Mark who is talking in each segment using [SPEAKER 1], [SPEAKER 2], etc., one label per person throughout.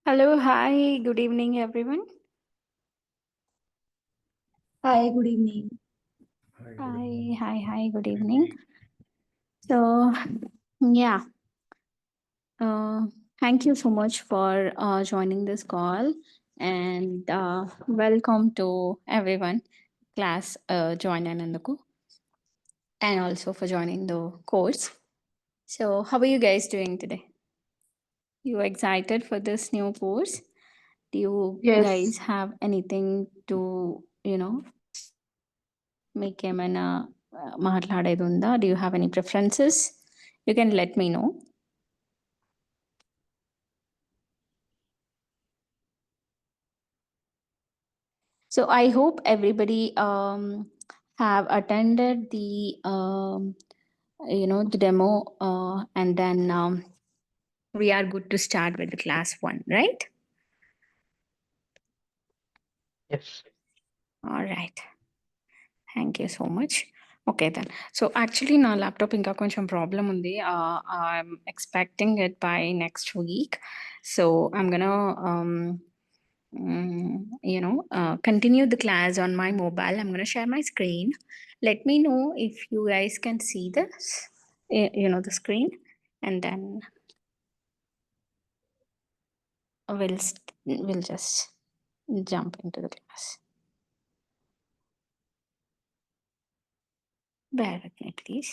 [SPEAKER 1] Hello, hi, good evening, everyone.
[SPEAKER 2] Hi, good evening.
[SPEAKER 3] Hi, good
[SPEAKER 1] Hi,
[SPEAKER 3] evening.
[SPEAKER 1] hi, hi, good evening. So, yeah, uh, thank you so much for joining this call and welcome to everyone, class join in the and also for joining the course. So, how are you guys doing today? You excited for this new course? Do you
[SPEAKER 2] Yes,
[SPEAKER 1] guys have anything to, make ఏమైనా మాట్లాడేది ఉందా? Do you have any preferences? You can let me know. So I hope everybody have attended the the demo and then we are good to start with the class one, right?
[SPEAKER 3] Yes.
[SPEAKER 1] All right. Thank you so much. Okay then. So actually నా laptop ఇంకా కొంచెం problem ఉంది. I'm expecting it by next week. So I'm gonna continue the class on my mobile. I'm gonna share my screen. Let me know if you guys can see this, the screen, and then we'll just jump into the class. Bear with me, please.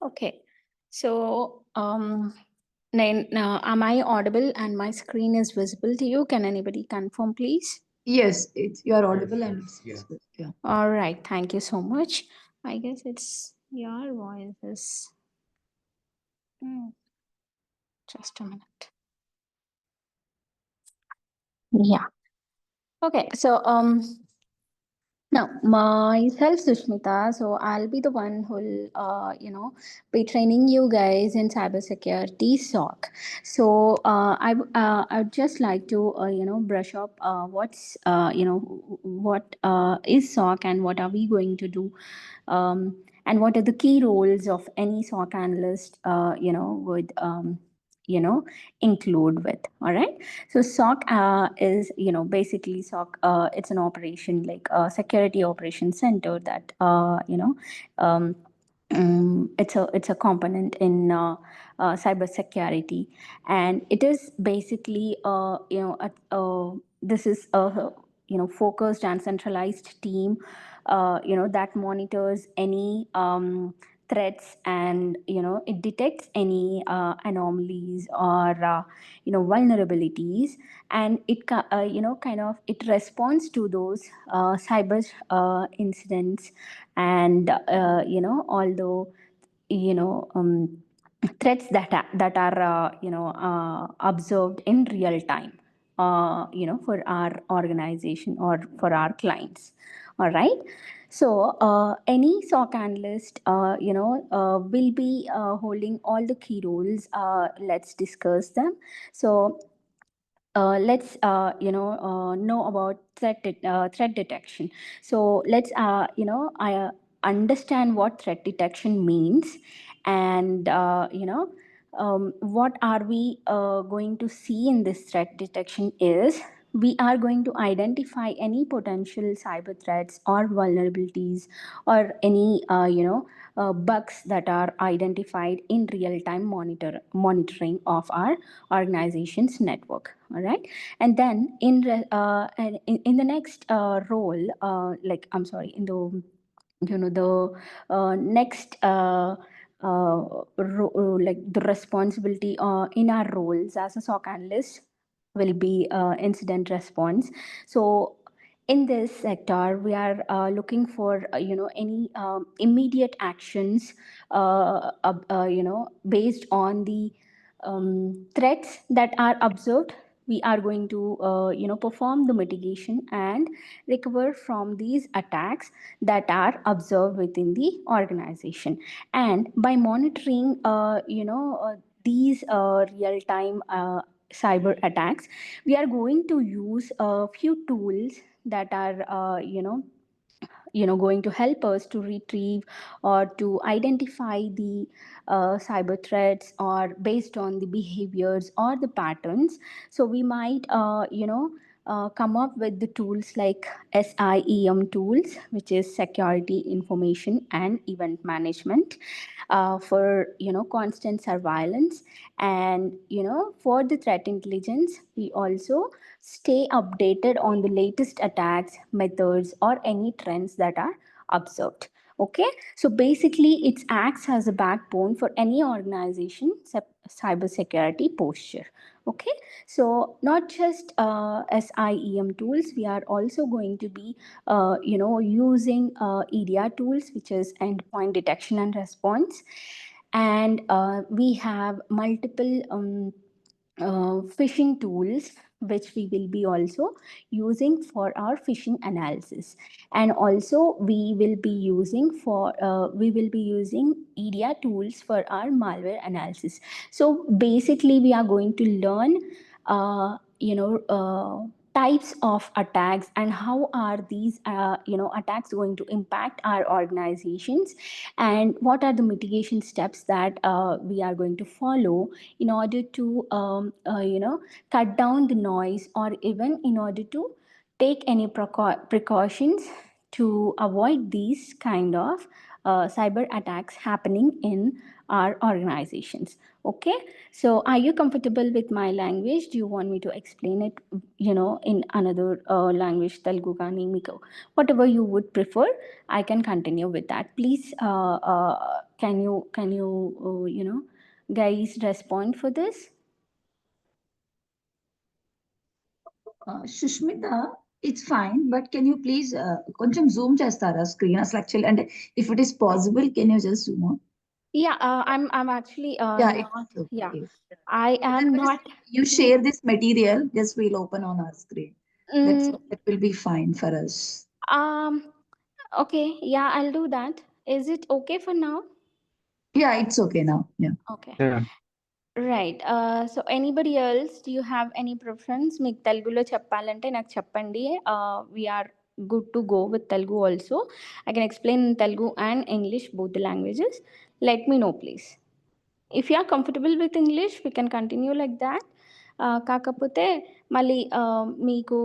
[SPEAKER 1] Okay. So, am I audible and my screen is visible to you? Can anybody confirm, please?
[SPEAKER 2] yes, you are
[SPEAKER 3] Yes,
[SPEAKER 2] audible and
[SPEAKER 3] yes,
[SPEAKER 2] it's
[SPEAKER 3] yeah.
[SPEAKER 2] visible. Yeah.
[SPEAKER 1] All right. Thank you so much. I guess it's your voice is. Hmm, just a minute. Yeah. Okay. So, now, myself, Sushmita. So I'll be the one who'll, be training you guys in cybersecurity SOC. So I'd just like to, brush up what is SOC and what are we going to do, and what are the key roles of any SOC analyst, would, include with. All right. So SOC is, basically SOC. It's an operation like a security operation center that, it's a component in cybersecurity, and it is basically this is a focused and centralized team that monitors any threats, and it detects any anomalies or vulnerabilities, and it kind of it responds to those cyber incidents, and although you know um, threats that are observed in real time, for our organization or for our clients. All right. So any SOC analyst, will be holding all the key roles. Let's discuss them. So let's know about threat detection. So let's understand what threat detection means, and what are we going to see in this threat detection is we are going to identify any potential cyber threats or vulnerabilities, or any bugs that are identified in real time monitoring of our organization's network. All right. And then in the next role, like I'm sorry, in the next like the responsibility in our roles as a SOC analyst will be incident response. So in this sector we are looking for any immediate actions based on the threats that are observed. We are going to perform the mitigation and recover from these attacks that are observed within the organization. And by monitoring these real time cyber attacks, we are going to use a few tools that are going to help us to retrieve or to identify the cyber threats or based on the behaviors or the patterns. So we might come up with the tools like SIEM tools, which is security information and event management, for constant surveillance. And for the threat intelligence, we also stay updated on the latest attacks methods or any trends that are observed. Okay, so basically it acts as a backbone for any organization cybersecurity posture. Okay, so not just SIEM tools, we are also going to be using EDR tools, which is endpoint detection and response. And we have multiple phishing tools which we will be also using for our phishing analysis. And also we will be using EDR tools for our malware analysis. So basically we are going to learn types of attacks and how are these attacks going to impact our organizations, and what are the mitigation steps that we are going to follow in order to cut down the noise, or even in order to take any precautions to avoid these kind of cyber attacks happening in our organizations. Okay, so are you comfortable with my language? Do you want me to explain it in another language, Telugu కానీ మీకు whatever you would prefer, I can continue with that. Please can you guys respond for this?
[SPEAKER 2] Shushmita, it's fine, but can you please కొంచెం zoom చేస్తారా screen అసలు actually అంటే if it is possible, can you just zoom on?
[SPEAKER 1] Yeah, I'm actually
[SPEAKER 2] Yeah,
[SPEAKER 1] not.
[SPEAKER 2] it's
[SPEAKER 1] Yeah,
[SPEAKER 2] okay.
[SPEAKER 1] I am
[SPEAKER 2] Otherwise,
[SPEAKER 1] not.
[SPEAKER 2] you share this material, just we'll open on our screen.
[SPEAKER 1] Mm,
[SPEAKER 2] That will be fine for us.
[SPEAKER 1] um. Okay. Yeah, I'll do that. Is it okay for now?
[SPEAKER 2] Yeah, it's okay now. Yeah.
[SPEAKER 1] Okay.
[SPEAKER 3] Yeah.
[SPEAKER 1] Right. So anybody else, do you have any preference? మీకు తెలుగులో చెప్పాలంటే నాకు చెప్పండి. We are good to go with Telugu also. I can explain in Telugu and English, both the languages. Let me know, please. If you are comfortable with English, we can continue like that. కాకపోతే మళ్ళీ మీకు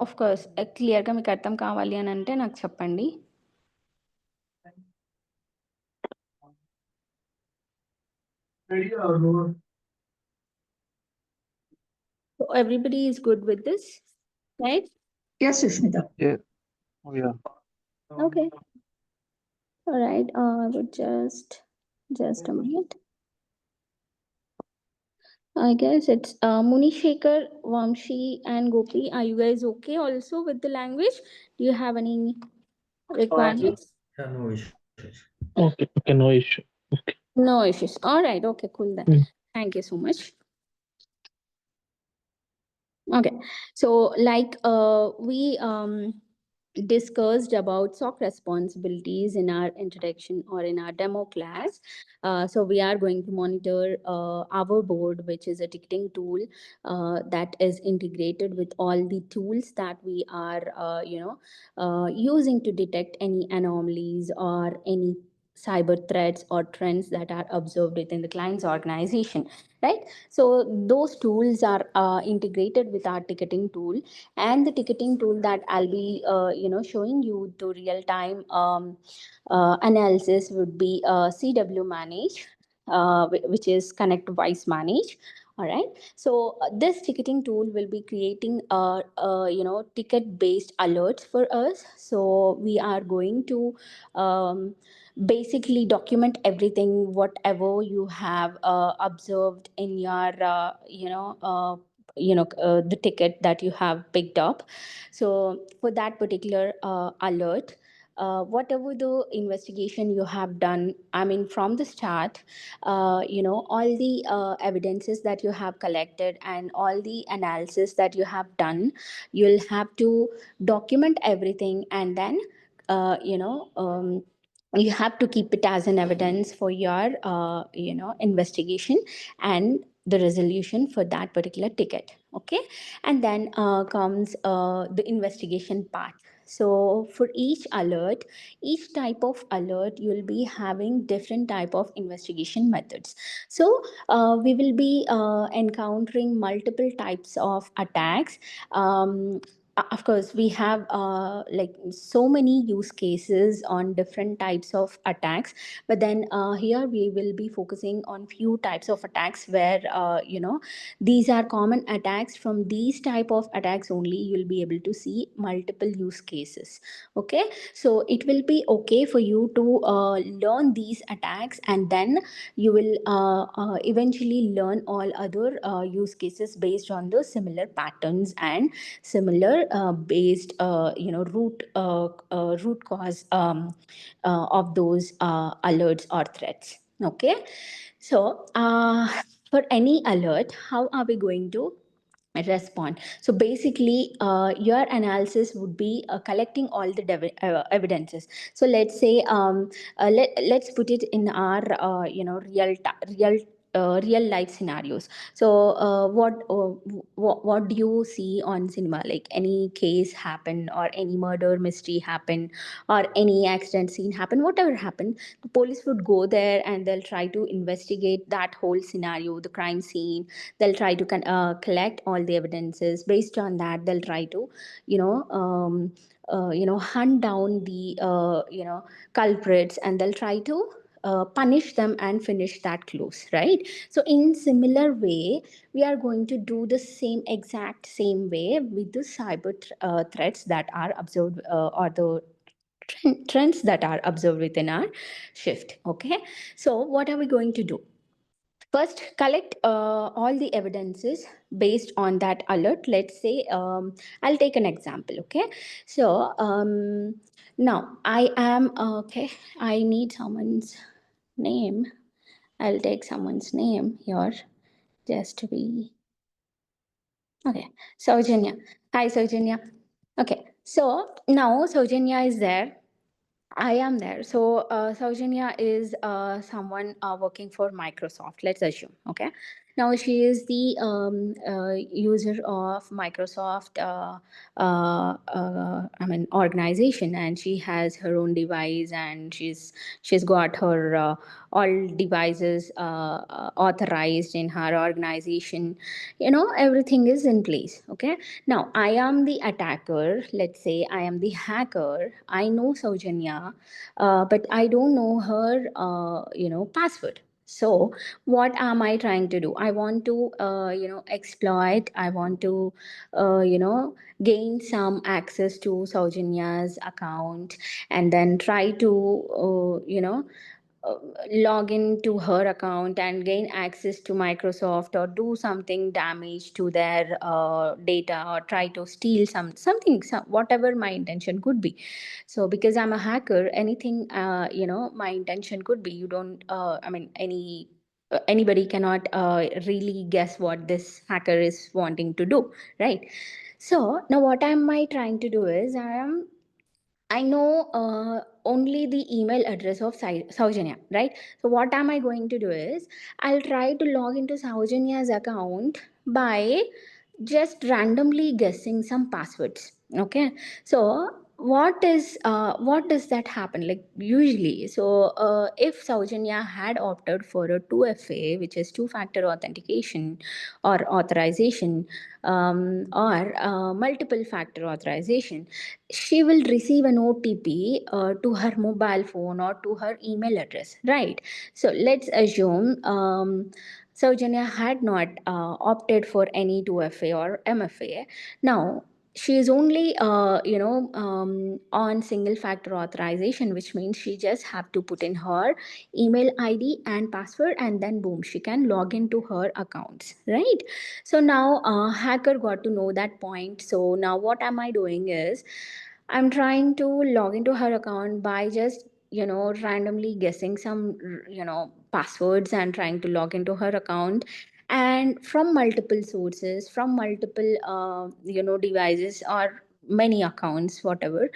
[SPEAKER 1] of course క్లియర్గా మీకు అర్థం కావాలి అని అంటే నాకు చెప్పండి. So everybody is good with this, right?
[SPEAKER 2] Yes, Shushmita.
[SPEAKER 3] Yeah. Oh, yeah.
[SPEAKER 1] Okay. All right. I would just a minute. I guess it's Munishekar, Vamshi, and Gopi. Are you guys okay also with the language? Do you have any requirements?
[SPEAKER 4] Yeah, no issues.
[SPEAKER 3] Okay. Okay. No issue. Okay.
[SPEAKER 1] No issues. All right. Okay, cool then.
[SPEAKER 3] Mm.
[SPEAKER 1] Thank you so much. Okay. So like we discussed about SOC responsibilities in our introduction or in our demo class. So we are going to monitor our board, which is a ticketing tool that is integrated with all the tools that we are, using to detect any anomalies or any cyber threats or trends that are observed within the client's organization, right? So those tools are integrated with our ticketing tool. And the ticketing tool that I'll be showing you the real time analysis would be CW manage, which is connect voice manage. All right, so this ticketing tool will be creating ticket based alerts for us. So we are going to basically document everything whatever you have observed in your the ticket that you have picked up. So for that particular alert, whatever the investigation you have done, I mean from the start, all the evidences that you have collected and all the analysis that you have done, you'll have to document everything, and then you have to keep it as an evidence for your investigation and the resolution for that particular ticket. Okay. And then comes the investigation part. So for each alert, each type of alert, you'll be having different type of investigation methods. So we will be encountering multiple types of attacks. Of course, we have like so many use cases on different types of attacks, but then here we will be focusing on few types of attacks where these are common attacks. From these type of attacks only you'll be able to see multiple use cases. Okay. So it will be okay for you to learn these attacks, and then you will eventually learn all other use cases based on the similar patterns and similar based root cause of those alerts or threats. Okay. So for any alert, how are we going to respond? So basically your analysis would be collecting all the evidences. So let's say let's put it in our real life scenarios. So what do you see on cinema, like any case happen or any murder mystery happen or any accident scene happen, whatever happened, the police would go there and they'll try to investigate that whole scenario, the crime scene. They'll try to collect all the evidences. Based on that, they'll try to you know um, hunt down the culprits, and they'll try to punish them and finish that close, right? So in similar way, we are going to do the same exact same way with the threats that are observed, or the trends that are observed within our shift. Okay. So what are we going to do? First, collect all the evidences based on that alert. Let's say, I'll take an example. Okay. So now I am okay. I need someone's name. I'll take someone's name here just to be okay. Saujanya. Hi, Saujanya. Okay. So now Saujanya is there. I am there. So Saujanya is someone working for Microsoft. Let's assume. Okay. Now she is the user of Microsoft. I mean organization, and she has her own device, and she's got her all devices authorized in her organization. Everything is in place. Okay. Now, I am the attacker. Let's say I am the hacker. I know Saujanya, but I don't know her, password. So, what am I trying to do? I want to, exploit. I want to, gain some access to Saujanya's account, and then try to, uh, log into her account and gain access to Microsoft, or do something damage to their data, or try to steal whatever my intention could be. So because I'm a hacker, anything my intention could be. You don't I mean anybody cannot really guess what this hacker is wanting to do, right? So now what am I trying to do is I know only the email address of Saujanya, right? So what am I going to do is I'll try to log into Saujanya's account by just randomly guessing some passwords. Okay. So what does that happen, like usually? So if Saujanya had opted for a 2FA, which is two factor authentication or authorization, or multiple factor authorization, she will receive an OTP to her mobile phone or to her email address, right? So let's assume Saujanya had not opted for any 2FA or MFA. Now, she is only on single factor authorization, which means she just have to put in her email id and password, and then boom, she can log into her accounts, right? So now hacker got to know that point. So now what am I doing is, I'm trying to log into her account by just randomly guessing some passwords and trying to log into her account, and from multiple sources, from multiple devices or many accounts, whatever,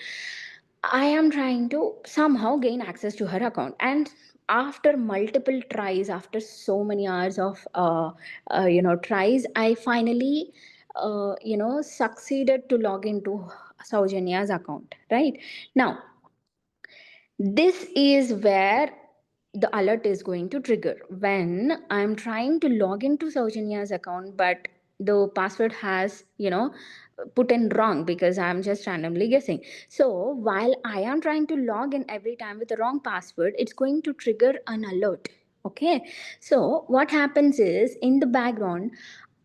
[SPEAKER 1] I am trying to somehow gain access to her account. And after multiple tries, after so many hours of tries, I finally succeeded to log into Saujany's account, right? Now this is where the alert is going to trigger when I'm trying to log into Saujanya's account, but the password has, put in wrong because I'm just randomly guessing. So while I am trying to log in every time with the wrong password, it's going to trigger an alert. Okay. So what happens is, in the background,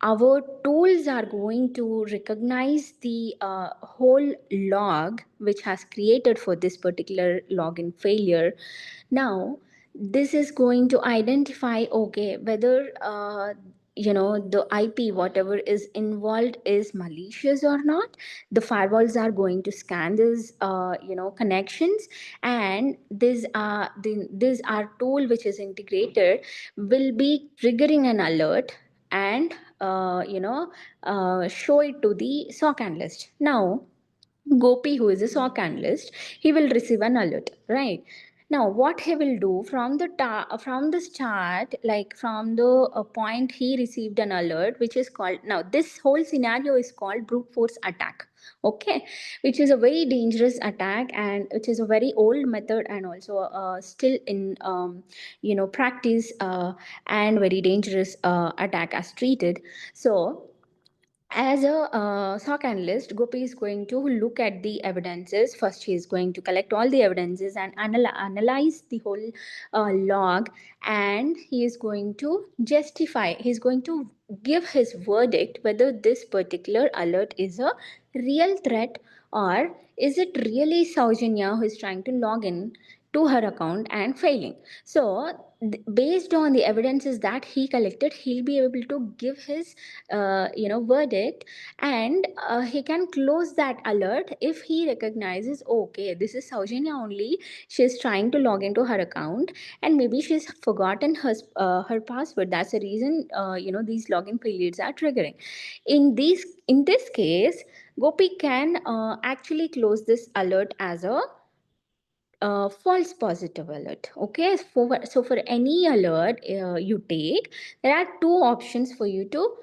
[SPEAKER 1] our tools are going to recognize the whole log which has created for this particular login failure. Now this is going to identify, okay, whether the IP whatever is involved is malicious or not. The firewalls are going to scan these connections, and this our tool which is integrated will be triggering an alert, and show it to the SOC analyst. Now Gopi, who is a SOC analyst, he will receive an alert, right? Now, what he will do from the from the start, like from the point he received an alert, which is called, now this whole scenario is called brute force attack, okay, which is a very dangerous attack, and which is a very old method, and also still in practice, and very dangerous attack as treated. So as a SOC analyst, Gopi is going to look at the evidences. First, he is going to collect all the evidences and analyze the whole log, and he is going to justify, he's going to give his verdict whether this particular alert is a real threat, or is it really Saujanya who is trying to log in to her account and failing. So based on the evidences that he collected, he'll be able to give his verdict, and he can close that alert if he recognizes, okay, this is Saujanya only, she's trying to log into her account, and maybe she's forgotten her password. That's the reason these login failures are triggering. In this case, Gopi can actually close this alert as a false positive alert. Okay, so for any alert you take, there are two options for you to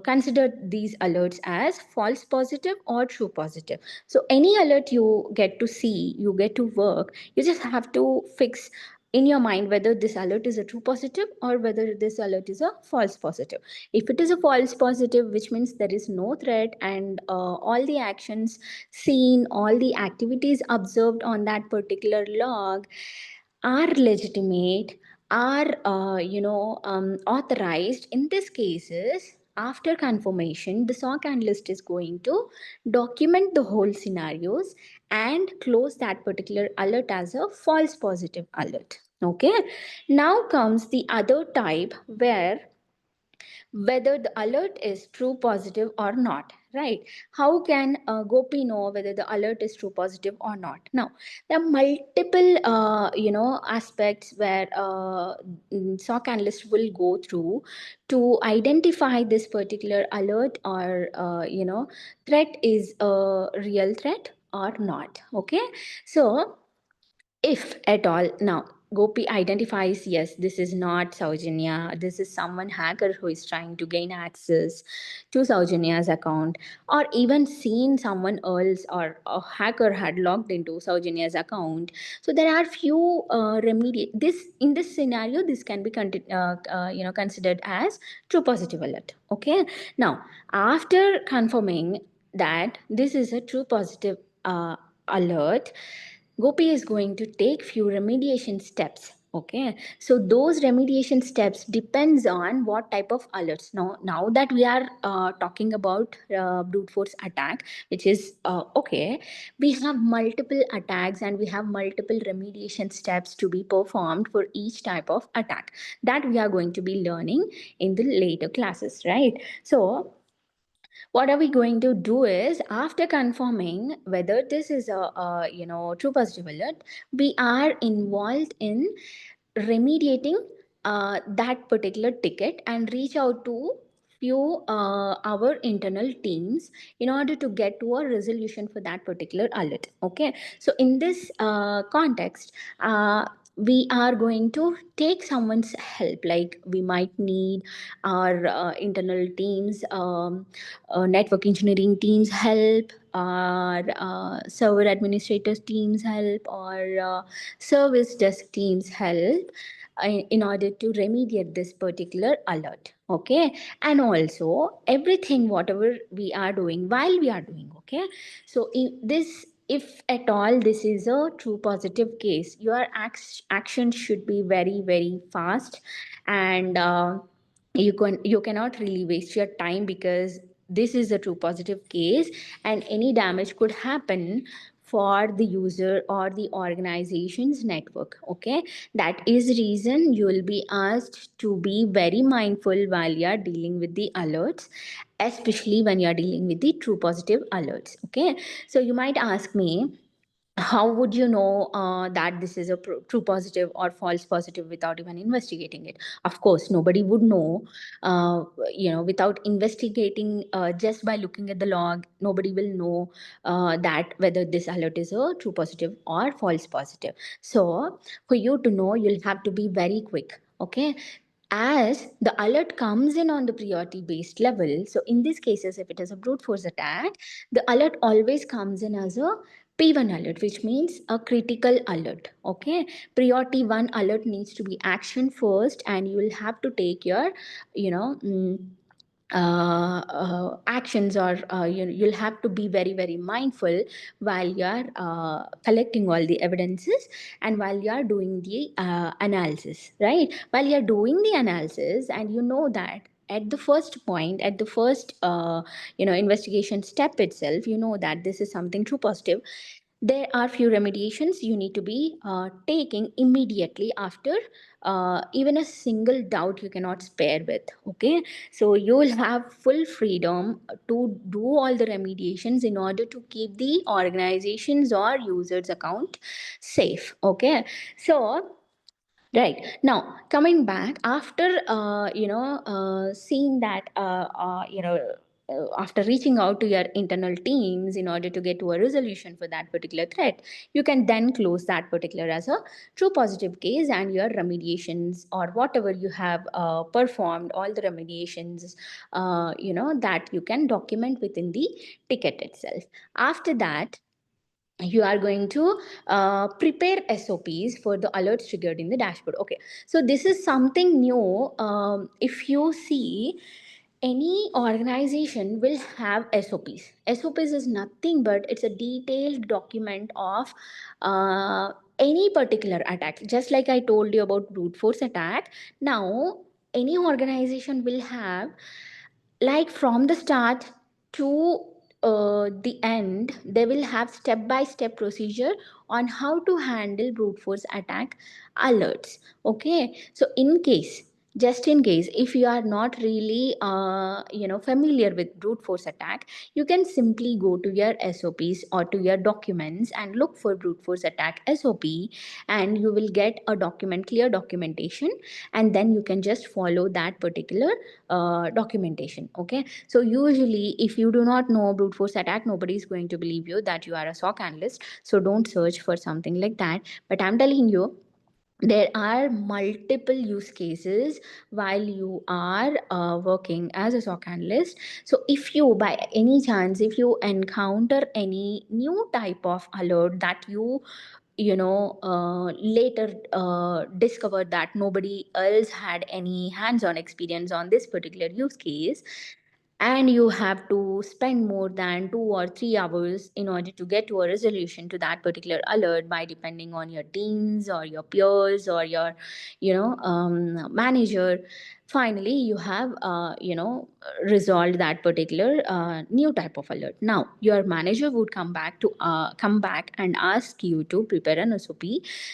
[SPEAKER 1] consider these alerts as false positive or true positive. So any alert you get to see, you get to work, you just have to fix in your mind whether this alert is a true positive or whether this alert is a false positive. If it is a false positive, which means there is no threat, and all the actions seen, all the activities observed on that particular log are legitimate, are authorized. In this cases, after confirmation, the SOC analyst is going to document the whole scenarios and close that particular alert as a false positive alert. Okay, now comes the other type, where whether the alert is true positive or not, right? How can Gopi know whether the alert is true positive or not? Now there are multiple aspects where SOC analyst will go through to identify this particular alert or threat is a real threat or not. Okay, so if at all, now Gopi identifies, yes, this is not Saujanya, this is someone hacker who is trying to gain access to Saujanya's account, or even seen someone else or a hacker had logged into Saujanya's account. So there are few this in this scenario, this can be considered as true positive alert. Okay, now after confirming that this is a true positive alert, Gopi is going to take few remediation steps. Okay, so those remediation steps depends on what type of alerts. Now that we are talking about brute force attack, which is okay, we have multiple attacks and we have multiple remediation steps to be performed for each type of attack that we are going to be learning in the later classes, right? So what are we going to do is, after confirming whether this is a true positive alert, we are involved in remediating that particular ticket and reach out to few our internal teams in order to get to a resolution for that particular alert. Okay, so in this context, we are going to take someone's help, like we might need our internal teams, network engineering teams help, or server administrators teams help, or service desk teams help in order to remediate this particular alert. Okay, and also everything whatever we are doing while we are doing. Okay, so in this, if at all this is a true positive case, your action should be very very fast, and you cannot really waste your time, because this is a true positive case and any damage could happen for the user or the organization's network. Okay, that is reason you will be asked to be very mindful while you are dealing with the alerts, especially when you are dealing with the true positive alerts. Okay, so you might ask me, how would you know that this is a true positive or false positive without even investigating it? Of course nobody would know, without investigating. Just by looking at the log, nobody will know that whether this alert is a true positive or false positive. So for you to know, you'll have to be very quick. Okay, as the alert comes in on the priority based level, so in these cases if it is a brute force attack, the alert always comes in as a P1 alert, which means a critical alert. Okay, priority 1 alert needs to be action first, and you will have to take your you know mm, actions, or you'll have to be very very mindful while you're collecting all the evidences and while you're doing the analysis, right? While you're doing the analysis and you know that at the first point, at the first investigation step itself, you know that this is something true positive, there are few remediations you need to be taking immediately after even a single doubt you cannot spare with. Okay, so you will have full freedom to do all the remediations in order to keep the organizations or users account safe. Okay, so right now, coming back after seeing that after reaching out to your internal teams in order to get to a resolution for that particular threat, you can then close that particular as a true positive case, and your remediations or whatever you have performed, all the remediations that you can document within the ticket itself. After that, you are going to prepare SOPs for the alerts triggered in the dashboard. Okay, so this is something new. If you see, any organization will have SOPs. SOPs is nothing but it's a detailed document of any particular attack. Just like I told you about brute force attack, now any organization will have, like from the start to the end, they will have step by step procedure on how to handle brute force attack alerts. Okay, so in case, just in case if you are not really familiar with brute force attack, you can simply go to your SOPs or to your documents and look for brute force attack SOP, and you will get a document, clear documentation, and then you can just follow that particular documentation. Okay, so usually if you do not know brute force attack, nobody is going to believe you that you are a SOC analyst, so don't search for something like that. But I'm telling you, there are multiple use cases while you are working as a SOC analyst. So if you by any chance, if you encounter any new type of alert that you later discovered that nobody else had any hands-on experience on this particular use case, and you have to spend more than 2 or 3 hours in order to get to a resolution to that particular alert, by depending on your teams or your peers or your manager. Finally you have resolved that particular new type of alert. Now your manager would come back and ask you to prepare an SOP,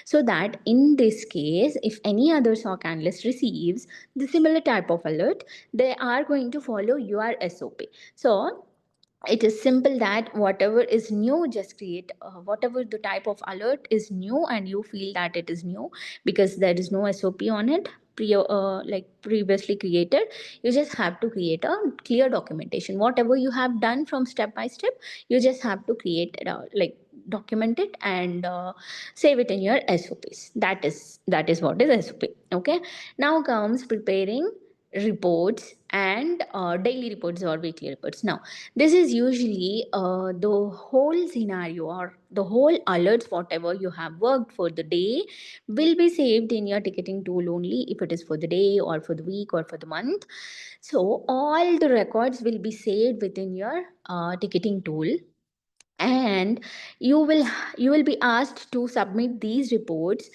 [SPEAKER 1] so that in this case, if any other SOC analyst receives the similar type of alert, they are going to follow your SOP. So it is simple that whatever is new, just create whatever the type of alert is new and you feel that it is new, because there is no SOP on it previously created. You just have to create a clear documentation. Whatever you have done from step by step, you just have to create it document it and save it in your SOPs. That is what is SOP. Okay. Now comes preparing reports and daily reports or weekly reports. Now this is usually the whole scenario or the whole alerts whatever you have worked for the day will be saved in your ticketing tool only, if it is for the day or for the week or for the month. So all the records will be saved within your ticketing tool, and you will you will be asked to submit these reports,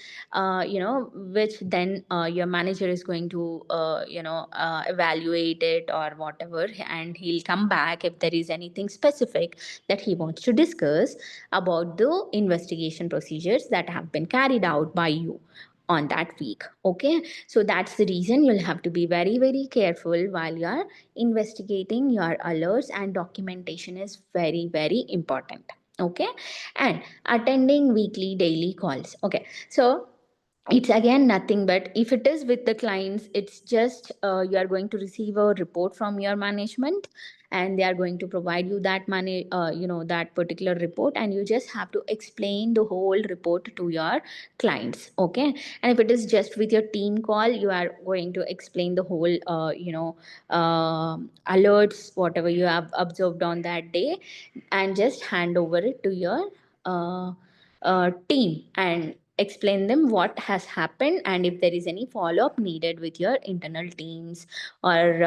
[SPEAKER 1] which then your manager is going to evaluate it or whatever, and he'll come back if there is anything specific that he wants to discuss about the investigation procedures that have been carried out by you on that week. Okay, so that's the reason you'll have to be very very careful while you're investigating your alerts, and documentation is very very important. Okay, and attending weekly daily calls. Okay, so it's again nothing but, if it is with the clients, it's just you are going to receive a report from your management, and they are going to provide you that particular report, and you just have to explain the whole report to your clients. Okay, and if it is just with your team call, you are going to explain the whole alerts whatever you have observed on that day, and just hand over it to your team and explain them what has happened, and if there is any follow up needed with your internal teams, or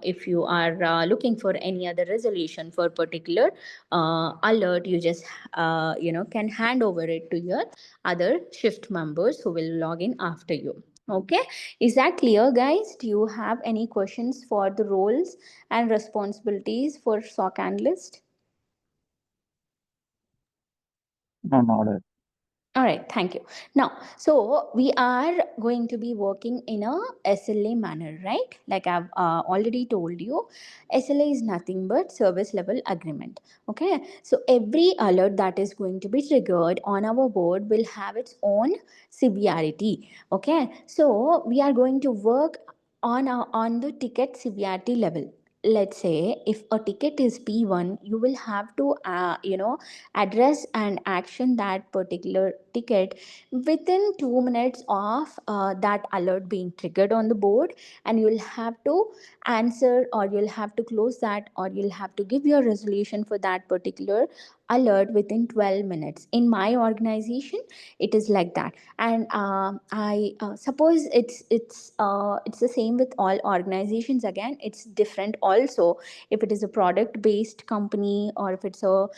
[SPEAKER 1] if you are looking for any other resolution for particular alert, you just can hand over it to your other shift members who will log in after you. Okay, is that clear, guys? Do you have any questions for the roles and responsibilities for SOC analyst?
[SPEAKER 3] No, not it.
[SPEAKER 1] All right, thank you. Now, so we are going to be working in a SLA manner, right? Like I've already told you, SLA is nothing but service level agreement. Okay, so every alert that is going to be triggered on our board will have its own severity. Okay, so we are going to work on the ticket severity level. Let's say if a ticket is P1, you will have to address and action that particular ticket within 2 minutes of that alert being triggered on the board, and you'll have to answer, or you'll have to close that, or you'll have to give your resolution for that particular alert within 12 minutes. In my organization it is like that, and I suppose it's the same with all organizations. Again, it's different also, if it is a product based company or if it's a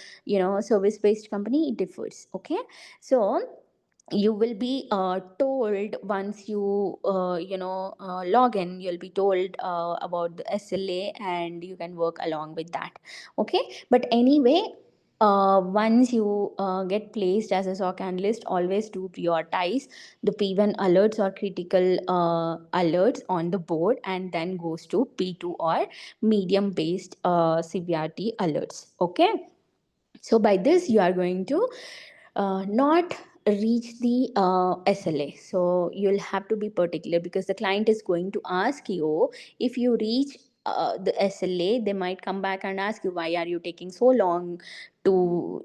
[SPEAKER 1] service based company, it differs. Okay, so you will be told once you log in, you'll be told about the SLA, and you can work along with that. Okay, but anyway, once you get placed as a SOC analyst, always do prioritize the P1 alerts or critical alerts on the board, and then goes to P2 or medium based severity alerts. Okay, so by this you are going to not reach the SLA. So you'll have to be particular, because the client is going to ask you, if you reach the SLA, they might come back and ask you, why are you taking so long to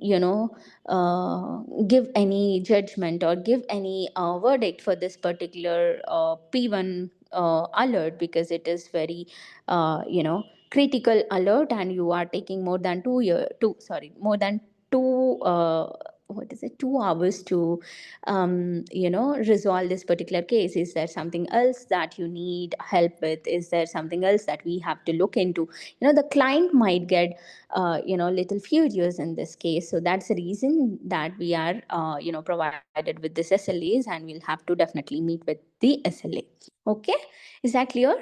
[SPEAKER 1] give any judgment or give any verdict for this particular P1 alert, because it is very critical alert, and you are taking more than 2 year two sorry more than 2 what is it, 2 hours to resolve this particular case. Is there something else that you need help with? Is there something else that we have to look into? The client might get little furious in this case. So that's the reason that we are provided with this SLAs, and we'll have to definitely meet with the SLA. Okay, is that clear?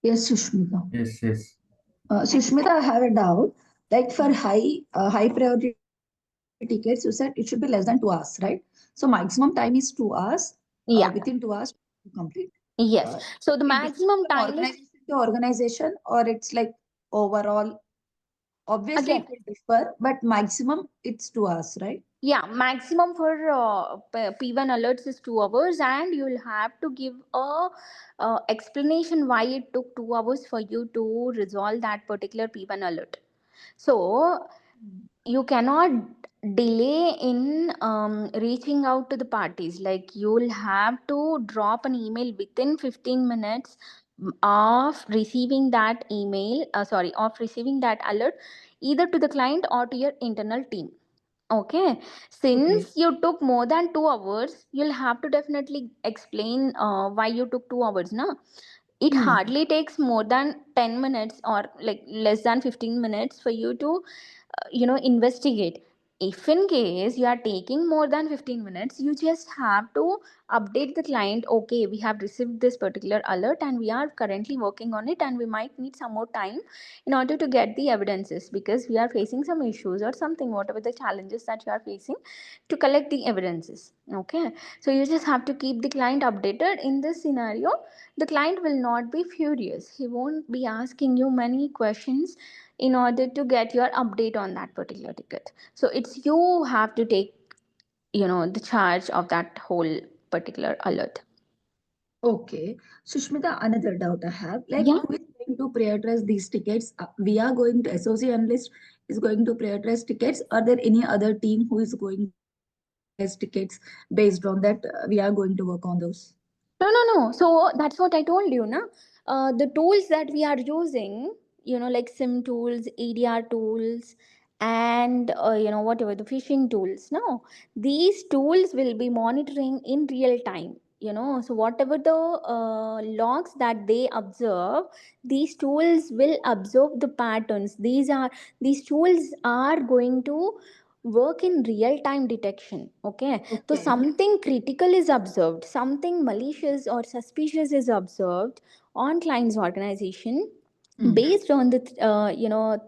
[SPEAKER 2] Yes, Sushmita.
[SPEAKER 3] Yes, yes.
[SPEAKER 2] Sushmita, I have a doubt. Like for high priority tickets, you said it should be less than 2 hours, right? So maximum time is 2 hours. Within
[SPEAKER 1] Yeah.
[SPEAKER 2] 2 hours to complete.
[SPEAKER 1] Yes. So the
[SPEAKER 2] It differs
[SPEAKER 1] maximum
[SPEAKER 2] from
[SPEAKER 1] time is,
[SPEAKER 2] organization to organization, or it's like overall. Obviously,
[SPEAKER 1] again,
[SPEAKER 2] it will differ, but maximum it's 2 hours, right?
[SPEAKER 1] yeah, maximum for P1 alerts is 2 hours, and you'll have to give a explanation why it took 2 hours for you to resolve that particular P1 alert. So you cannot delay in reaching out to the parties. Like, you'll have to drop an email within 15 minutes of receiving that email, sorry, of receiving that alert, either to the client or to your internal team. Okay,
[SPEAKER 2] Okay.
[SPEAKER 1] since you took more than 2 hours, you'll have to definitely explain why you took 2 hours. Now, it
[SPEAKER 2] Hmm.
[SPEAKER 1] hardly takes more than 10 minutes or like less than 15 minutes for you to investigate. If in case you are taking more than 15 minutes, you just have to update the client, okay, we have received this particular alert and we are currently working on it, and we might need some more time in order to get the evidences, because we are facing some issues or something, whatever the challenges that you are facing, to collect the evidences. Okay, so you just have to keep the client updated. In this scenario, the client will not be furious, he won't be asking you many questions in order to get your update on that particular ticket. So it's you have to take the charge of that whole particular alert.
[SPEAKER 2] Okay. Sushmita, another doubt I have. Like,
[SPEAKER 1] Yeah.
[SPEAKER 2] who is going to prioritize these tickets? We are going to SOC analyst is going to prioritize tickets. Are there any other team who is going to prioritize tickets based on that? We are going to work on those.
[SPEAKER 1] No, no, no. So that's what I told you, na. The tools that we are using, like SIM tools, ADR tools, and whatever the phishing tools. No, these tools will be monitoring in real time. So whatever the logs that they observe, these tools will observe the patterns. These tools are going to work in real time detection. Okay, so
[SPEAKER 2] Okay.
[SPEAKER 1] something critical is observed, something malicious or suspicious is observed on client's organization.
[SPEAKER 2] Hmm.
[SPEAKER 1] Based on the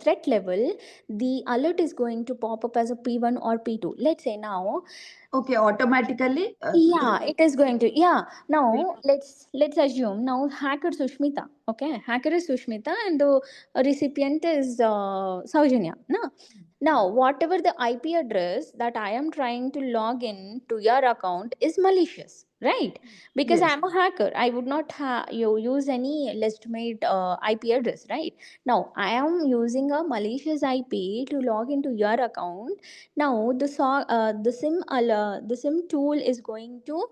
[SPEAKER 1] threat level, the alert is going to pop up as a P1 or P2. Let's say now,
[SPEAKER 2] Okay. Automatically,
[SPEAKER 1] yeah,
[SPEAKER 2] the
[SPEAKER 1] it is going to. Yeah.
[SPEAKER 2] will.
[SPEAKER 1] Now let's assume now hacker Sushmita. Okay, hacker is Sushmita, and the recipient is Saujanya. No. Now, whatever the IP address that I am trying to log in to your account is malicious, right? Because I
[SPEAKER 2] Yes.
[SPEAKER 1] am a hacker, I would not you use any legitimate IP address, right? Now, I am using a malicious IP to log into your account. Now the sim tool is going to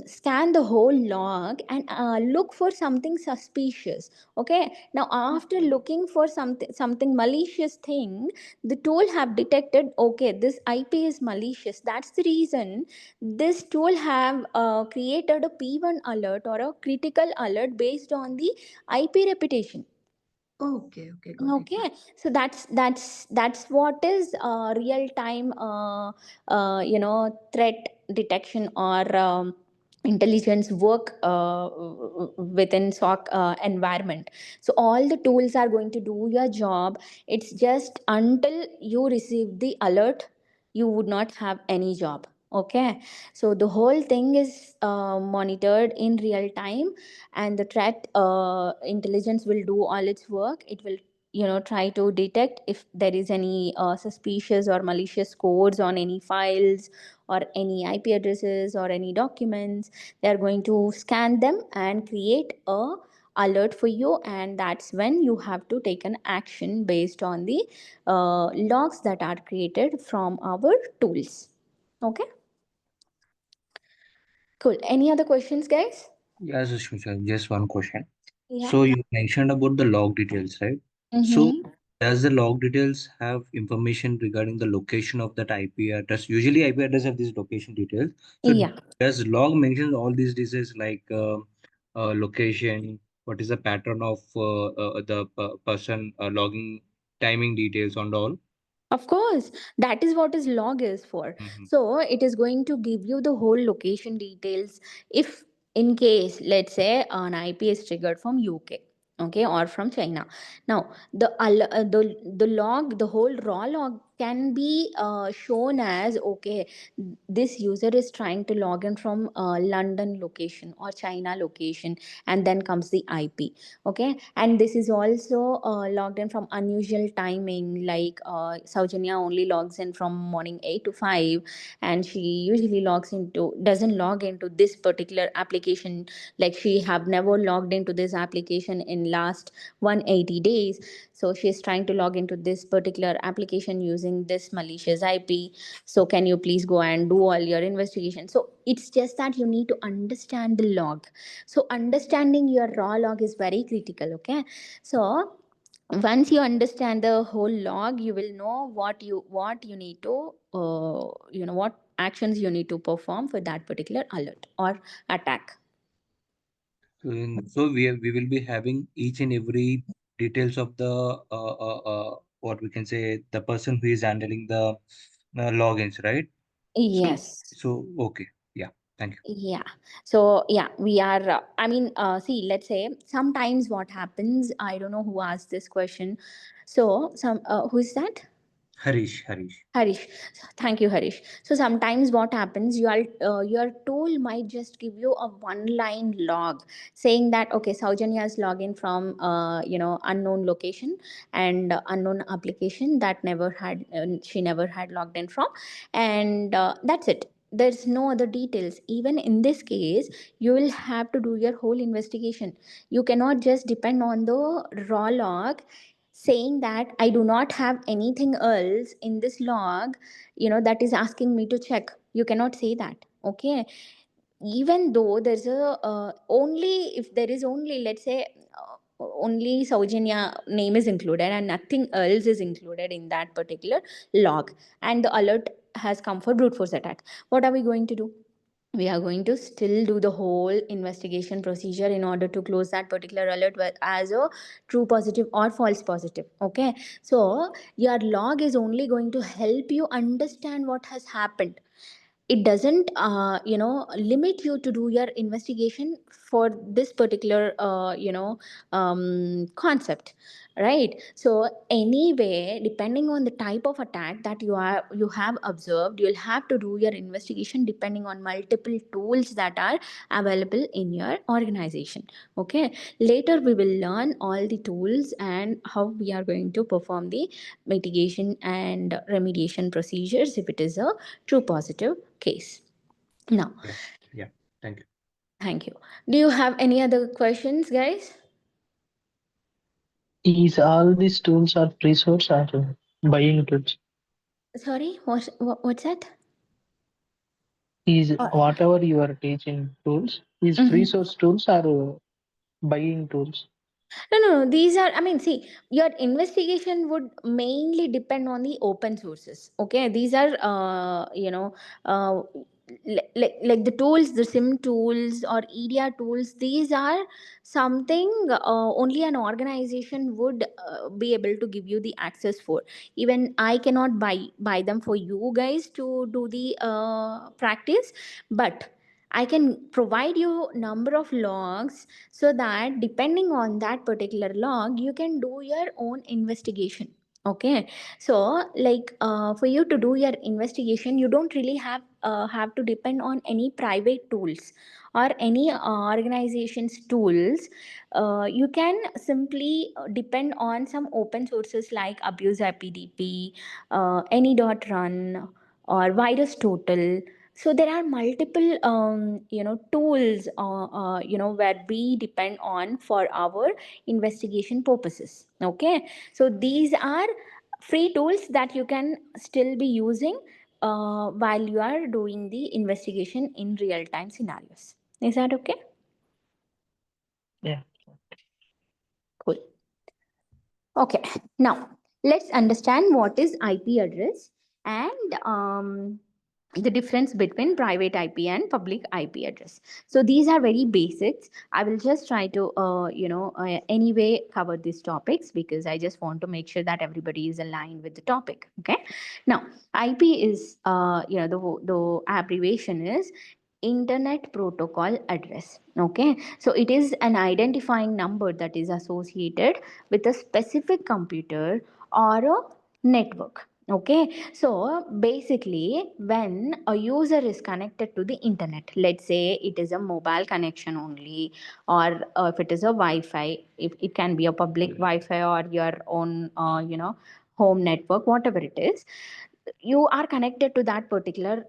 [SPEAKER 1] scan the whole log and look for something suspicious. Okay, now after
[SPEAKER 2] Okay.
[SPEAKER 1] looking for something malicious thing, the tool have detected, okay, this IP is malicious. That's the reason this tool have created a P1 alert or a critical alert based on the IP reputation.
[SPEAKER 2] Okay. Okay. Got it.
[SPEAKER 1] Okay, so that's what is real time threat detection or intelligence work within SOC environment. So all the tools are going to do your job. It's just until you receive the alert, you would not have any job. Okay, so the whole thing is monitored in real time, and the threat intelligence will do all its work. It will try to detect if there is any suspicious or malicious codes on any files or any IP addresses or any documents. They are going to scan them and create a alert for you, and that's when you have to take an action based on the logs that are created from our tools. Okay, cool. Any other questions, guys?
[SPEAKER 3] Yes, Sushmita, just one question.
[SPEAKER 1] Yeah.
[SPEAKER 3] So you mentioned about the log details, right?
[SPEAKER 1] Mm-hmm.
[SPEAKER 3] So does the log details have information regarding the location of that IP address? Usually IP address have these location details. So
[SPEAKER 1] Yeah.
[SPEAKER 3] does log mention all these details like location, what is the pattern of the person logging, timing details and all?
[SPEAKER 1] Of course, that is what is log is for.
[SPEAKER 3] Hmm.
[SPEAKER 1] So it is going to give you the whole location details. If in case, let's say, an IP is triggered from UK, okay, or from China. Now the log, the whole raw log can be shown as, okay, this user is trying to log in from London location or China location, and then comes the IP. Okay, and this is also logged in from unusual timing, like Saujanya only logs in from morning 8 to 5, and she usually logs into doesn't log into this particular application, like she have never logged into this application in last 180 days. So she's trying to log into this particular application using this malicious IP. So can you please go and do all your investigation? So it's just that you need to understand the log. So understanding your raw log is very critical. Okay, so once you understand the whole log, you will know what you need to what actions you need to perform for that particular alert or attack.
[SPEAKER 3] We will be having each and every details of the what we can say the person who is handling the logins, right? So
[SPEAKER 1] Yes.
[SPEAKER 3] okay, yeah, thank you.
[SPEAKER 1] Yeah. So yeah, we are. See, let's say sometimes what happens. I don't know who asked this question. So some who is that?
[SPEAKER 3] Harish.
[SPEAKER 1] Harish, thank you, Harish. So sometimes what happens, your tool might just give you a one-line log saying that, okay, Saujanya is login from unknown location and unknown application that never had she never had logged in from, and that's it. There's no other details. Even in this case, you will have to do your whole investigation. You cannot just depend on the raw log saying that I do not have anything else in this log, that is asking me to check. You cannot say that. Okay, even though there's a only if there is only, let's say, only Saujanya name is included and nothing else is included in that particular log, and the alert has come for brute force attack, what are we going to do? We are going to still do the whole investigation procedure in order to close that particular alert as a true positive or false positive. Okay, so your log is only going to help you understand what has happened. It doesn't limit you to do your investigation for this particular concept, right? So anyway, depending on the type of attack that you have observed, you'll have to do your investigation depending on multiple tools that are available in your organization. Okay, later we will learn all the tools and how we are going to perform the mitigation and remediation procedures if it is a true positive case. Now,
[SPEAKER 3] Yeah, yeah, thank you.
[SPEAKER 1] thank you. Do you have any other questions, guys?
[SPEAKER 4] Is all these tools are free source or buying tools?
[SPEAKER 1] Sorry, what's that?
[SPEAKER 4] Is
[SPEAKER 1] Uh,
[SPEAKER 4] whatever you are teaching tools is free
[SPEAKER 1] mhm.
[SPEAKER 4] source tools or buying tools?
[SPEAKER 1] No. These are, I mean, see, your investigation would mainly depend on the open sources. Okay, these are, uh, like the tools, the SIM tools or EDR tools. These are something only an organization would be able to give you the access for. Even I cannot buy them for you guys to do the practice, but I can provide you number of logs so that depending on that particular log you can do your own investigation. Okay, so like for you to do your investigation, you don't really have to depend on any private tools or any organization's tools. You can simply depend on some open sources like abuse ipdp, any.run or virus total. So there are multiple tools where we depend on for our investigation purposes. Okay, so these are free tools that you can still be using while you are doing the investigation in real time scenarios. Is that okay?
[SPEAKER 4] Yeah.
[SPEAKER 1] Cool. Okay, now let's understand what is IP address and the difference between private IP and public IP address. So these are very basics. I will just try to, anyway cover these topics because I just want to make sure that everybody is aligned with the topic. Okay, now IP is, the abbreviation is Internet Protocol Address. Okay, so it is an identifying number that is associated with a specific computer or a network. Okay, so basically when a user is connected to the internet, let's say it is a mobile connection only, or if it is a wi-fi, if it can be a public wi-fi or your own home network, whatever it is, you are connected to that particular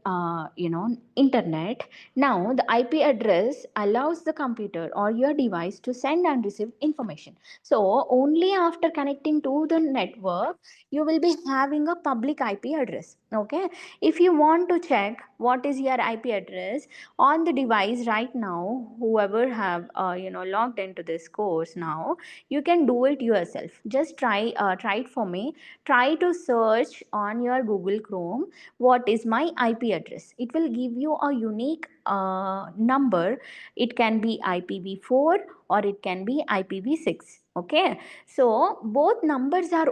[SPEAKER 1] internet. Now the IP address allows the computer or your device to send and receive information. So only after connecting to the network you will be having a public IP address. Okay, if you want to check what is your IP address on the device right now, whoever have logged into this course now, you can do it yourself. Just try it for me. Try to search on your Google Chrome what is my IP address. It will give you a unique number. It can be IPv4 or it can be IPv6. Okay, so both numbers are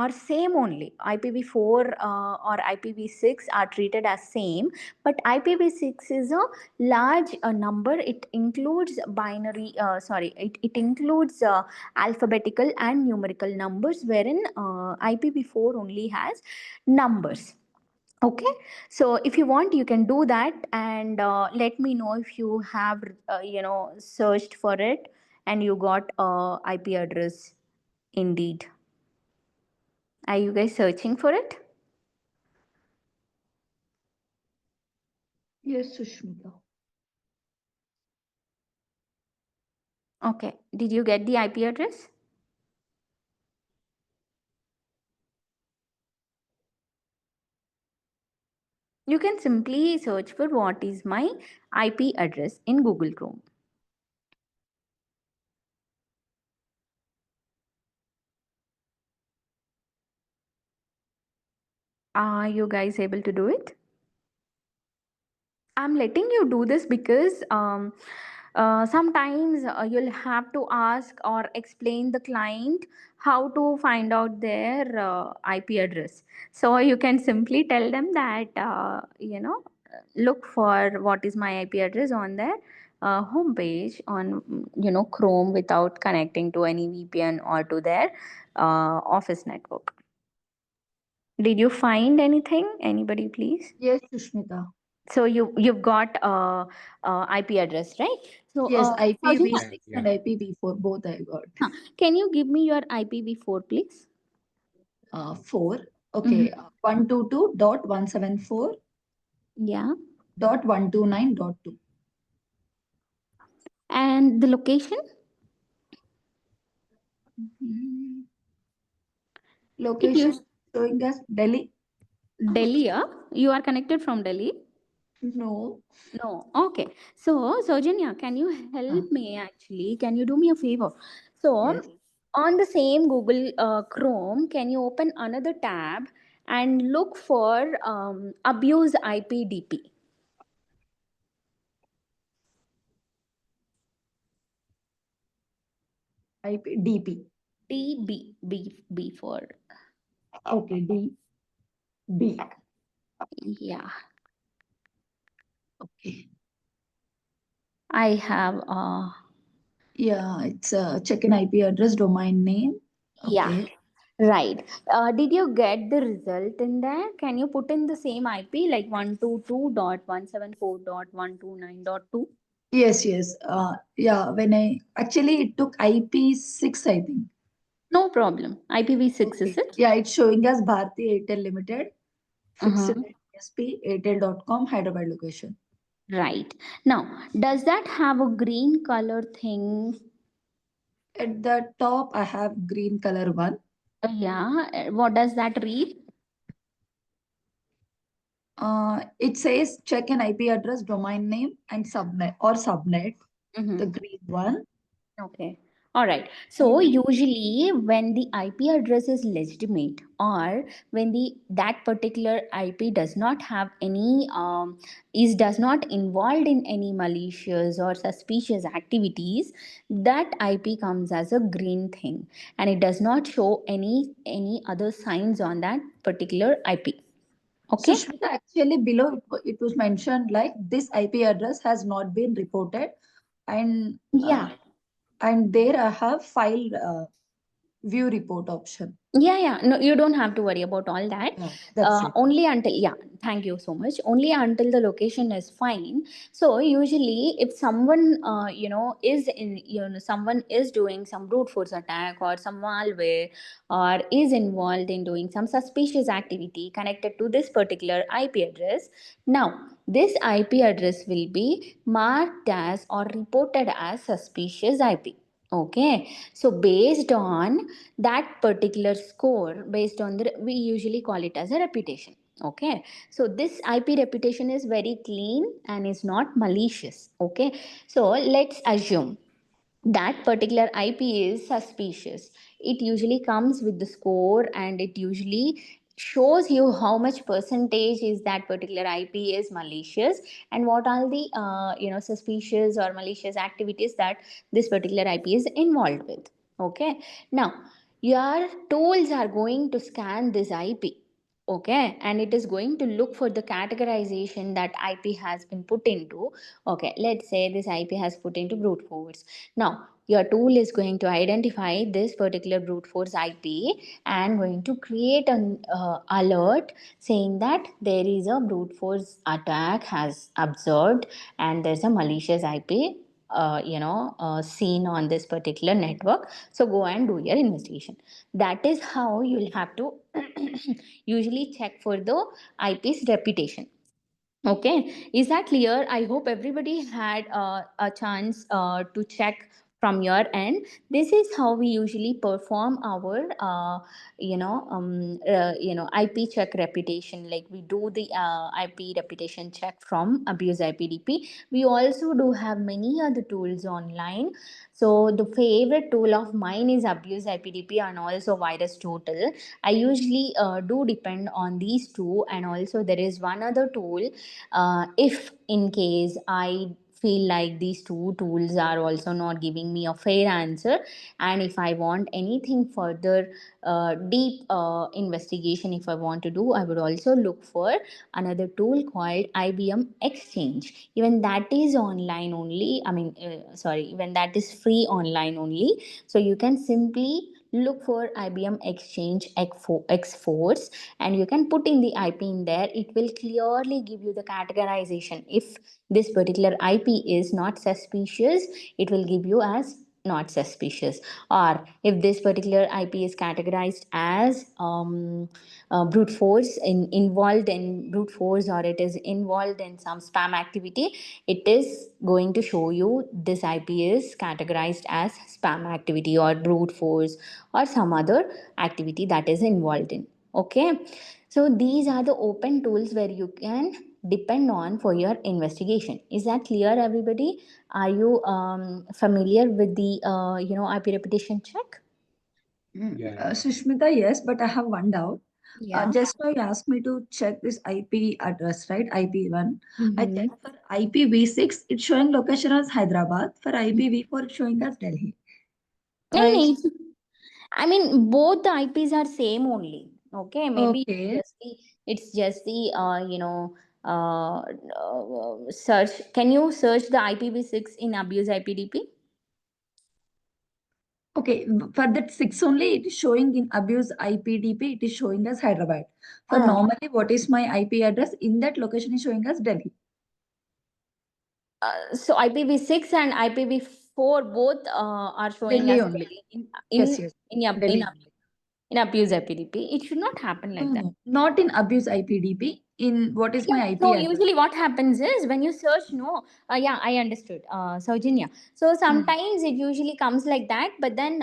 [SPEAKER 1] same only. IPv4 or IPv6 are treated as same, but IPv6 is a large number. It includes binary. It includes alphabetical and numerical numbers, wherein IPv4 only has numbers. Okay, so if you want you can do that, and let me know if you have searched for it and you got IP address indeed. Are you guys searching for it?
[SPEAKER 2] Yes, Sushmita.
[SPEAKER 1] Okay, did you get the IP address? You can simply search for what is my IP address in Google Chrome. Are you guys able to do it? I'm letting you do this because sometimes you'll have to ask or explain the client how to find out their IP address. So you can simply tell them that, look for what is my IP address on their homepage on Chrome without connecting to any VPN or to their office network. Did you find anything? Anybody, please?
[SPEAKER 2] Yes, Sushmita.
[SPEAKER 1] So you've got IP address, right? So
[SPEAKER 2] Yes,
[SPEAKER 1] Saujanya,
[SPEAKER 3] Yeah,
[SPEAKER 2] IPv6
[SPEAKER 3] yeah.
[SPEAKER 2] and IPv4 both I got.
[SPEAKER 1] can you give me your IPv4, please?
[SPEAKER 2] 4. Okay,
[SPEAKER 1] Mm-hmm.
[SPEAKER 2] 122.174
[SPEAKER 1] Yeah,
[SPEAKER 2] dot 129.2.
[SPEAKER 1] and the location?
[SPEAKER 2] Mhm.
[SPEAKER 1] It
[SPEAKER 2] Location
[SPEAKER 1] is
[SPEAKER 2] showing us Delhi.
[SPEAKER 1] Delhi. You are connected from Delhi?
[SPEAKER 2] No.
[SPEAKER 1] No. Okay. So, Saujanya, can you
[SPEAKER 2] Uh,
[SPEAKER 1] help me actually? Can you do me a favor? So,
[SPEAKER 2] yes.
[SPEAKER 1] on the same Google Chrome, can you open another tab and look for abuse IPDP?
[SPEAKER 2] IPDP.
[SPEAKER 1] B for,
[SPEAKER 2] Okay, D.
[SPEAKER 1] yeah.
[SPEAKER 2] Okay.
[SPEAKER 1] I have
[SPEAKER 2] Yeah, it's check in IP address, domain name.
[SPEAKER 1] yeah,
[SPEAKER 2] Okay.
[SPEAKER 1] right. Did you get the result in there? Can you put in the same IP like 122.174.129.2?
[SPEAKER 2] Yes, yes. Yeah, when I actually it took IP6, I think.
[SPEAKER 1] No problem. IPv6 is
[SPEAKER 2] Okay.
[SPEAKER 1] it?
[SPEAKER 2] Yeah, it's showing us Bharti Airtel Limited, fixed
[SPEAKER 1] Uh-huh.
[SPEAKER 2] line ISP, airtel.com, Hyderabad location.
[SPEAKER 1] Right. Now, does that have a green color thing?
[SPEAKER 2] At the top, I have green color one.
[SPEAKER 1] Yeah. What does that read?
[SPEAKER 2] It says check an IP address, domain name, and subnet or subnet,
[SPEAKER 1] Mm-hmm.
[SPEAKER 2] the green one.
[SPEAKER 1] Okay. All right. So
[SPEAKER 2] And
[SPEAKER 1] usually when the IP address is legitimate, or when the that particular IP does not have any is does not involved in any malicious or suspicious activities, that IP comes as a green thing, and it does not show any other signs on that particular IP. Okay.
[SPEAKER 2] Sushmita, actually below it was mentioned like this IP address has not been reported, and
[SPEAKER 1] Yeah.
[SPEAKER 2] there I have file view report option.
[SPEAKER 1] Yeah. No, you don't have to worry about all that.
[SPEAKER 2] Yeah, that's it.
[SPEAKER 1] Only until, yeah, thank you so much. Only until the location is fine. So usually, if someone, is in, someone is doing some brute force attack or some malware, or is involved in doing some suspicious activity connected to this particular IP address, now this IP address will be marked as or reported as suspicious IP. Okay, so based on that particular score, based on the, we usually call it as a reputation. Okay, so this IP reputation is very clean and is not malicious. Okay, so let's assume that particular IP is suspicious. It usually comes with the score, and it usually shows you how much percentage is that particular IP is malicious, and what are the suspicious or malicious activities that this particular IP is involved with. Okay, now your tools are going to scan this IP. Okay, and it is going to look for the categorization that IP has been put into. Okay, let's say this IP has put into brute force. Now, your tool is going to identify this particular brute force IP and going to create an alert saying that there is a brute force attack has observed, and there's a malicious IP seen on this particular network. So go and do your investigation. That is how you'll have to usually check for the IP's reputation. Okay, is that clear? I hope everybody had a chance to check from your end. This is how we usually perform our, IP check reputation. Like we do the IP reputation check from Abuse IPDP. We also do have many other tools online. So the favorite tool of mine is Abuse IPDP and also Virus Total. I usually do depend on these two, and also there is one other tool if in case I feel like these two tools are also not giving me a fair answer, and if I want anything further deep investigation, if I want to do, I would also look for another tool called IBM Exchange. Even that is online only, even that is free online only. So you can simply look for IBM Exchange X Force, and you can put in the IP in there. It will clearly give you the categorization. If this particular IP is not suspicious, it will give you as not suspicious, or if this particular IP is categorized as brute force, involved in brute force, or it is involved in some spam activity, it is going to show you this IP is categorized as spam activity or brute force or some other activity that is involved in. Okay, so these are the open tools where you can depend on for your investigation. Is that clear, everybody? Are you familiar with the IP reputation check?
[SPEAKER 3] Yeah.
[SPEAKER 2] Sushmita, yes, but I have one doubt.
[SPEAKER 1] Yeah.
[SPEAKER 2] Just now you asked me to check this IP address, right? IP1. I
[SPEAKER 1] Mm-hmm.
[SPEAKER 2] checked for IPv6, it's showing location as Hyderabad. For IPv4, it's showing as Delhi. It's
[SPEAKER 1] It's, I mean, both the IPs are same only. Okay, maybe
[SPEAKER 2] okay.
[SPEAKER 1] it's just the search. Can you search the IPv6 in Abuse IPDP?
[SPEAKER 2] Okay, for that 6 only, it is showing in abuse IPDP, it is showing as Hyderabad. For
[SPEAKER 1] Uh,
[SPEAKER 2] normally, what is my IP address? In that location is showing as Delhi.
[SPEAKER 1] so IPv6 and IPv4 both are showing
[SPEAKER 2] Delhi
[SPEAKER 1] as
[SPEAKER 2] only.
[SPEAKER 1] in
[SPEAKER 2] Yes, yes.
[SPEAKER 1] in in,
[SPEAKER 2] Delhi
[SPEAKER 1] in,
[SPEAKER 2] only.
[SPEAKER 1] in Abuse IPDP. It should not happen
[SPEAKER 2] No,
[SPEAKER 1] like that.
[SPEAKER 2] no, not in abuse IPDP. In what is
[SPEAKER 1] Yeah,
[SPEAKER 2] my IP
[SPEAKER 1] no,
[SPEAKER 2] address?
[SPEAKER 1] usually what happens is when you search, no, yeah, I understood, Saujanya. So
[SPEAKER 2] Hmm.
[SPEAKER 1] sometimes it usually comes like that, but then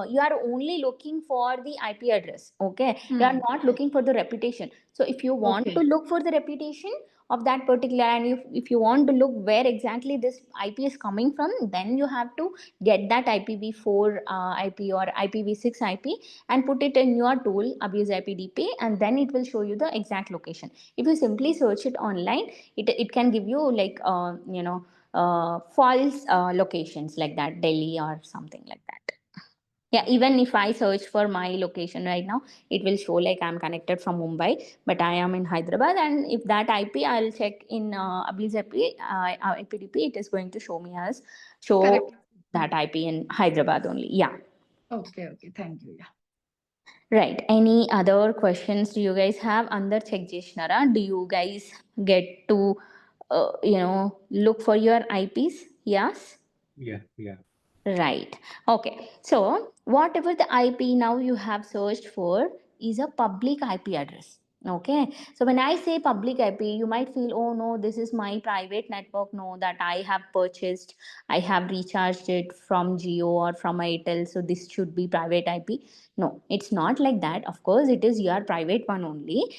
[SPEAKER 1] you are only looking for the IP address, okay? You are
[SPEAKER 2] Hmm.
[SPEAKER 1] not looking for the reputation. So if you want to
[SPEAKER 2] Okay.
[SPEAKER 1] look for the reputation, of that particular, and if you want to look where exactly this IP is coming from, then you have to get that IPv4 IP or IPv6 IP and put it in your tool abuse IPDP, and then it will show you the exact location. If you simply search it online, it can give you like false locations like that, Delhi or something like that. Yeah, even if I search for my location right now, it will show like I'm connected from Mumbai, but I am in Hyderabad, and if that IP I'll check in abuse IPDP, it is going to show me as show
[SPEAKER 2] Correct.
[SPEAKER 1] that IP in Hyderabad only. Yeah.
[SPEAKER 2] Okay, okay. Thank you. Yeah.
[SPEAKER 1] Right. Any other questions do you guys have? Under check Jeshnara, do you guys get to look for your IPs? Yes.
[SPEAKER 3] Yeah, yeah.
[SPEAKER 1] Right. Okay. So, whatever the IP now you have searched for is a public IP address. Okay. So, when I say public IP, you might feel, oh no, this is my private network. No, that I have purchased, I have recharged it from Geo or from Airtel. So, this should be private IP. No, it's not like that. Of course, it is your private one only,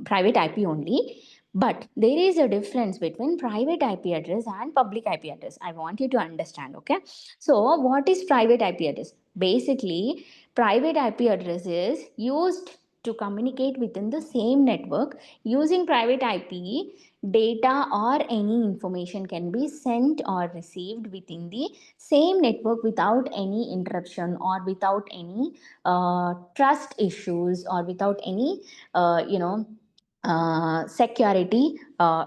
[SPEAKER 1] private IP only. But there is a difference between private IP address and public IP address. I want you to understand. Okay. So, what is private IP address? Basically, private IP address is used to communicate within the same network. Using private IP, data or any information can be sent or received within the same network without any interruption or without any trust issues or without any, security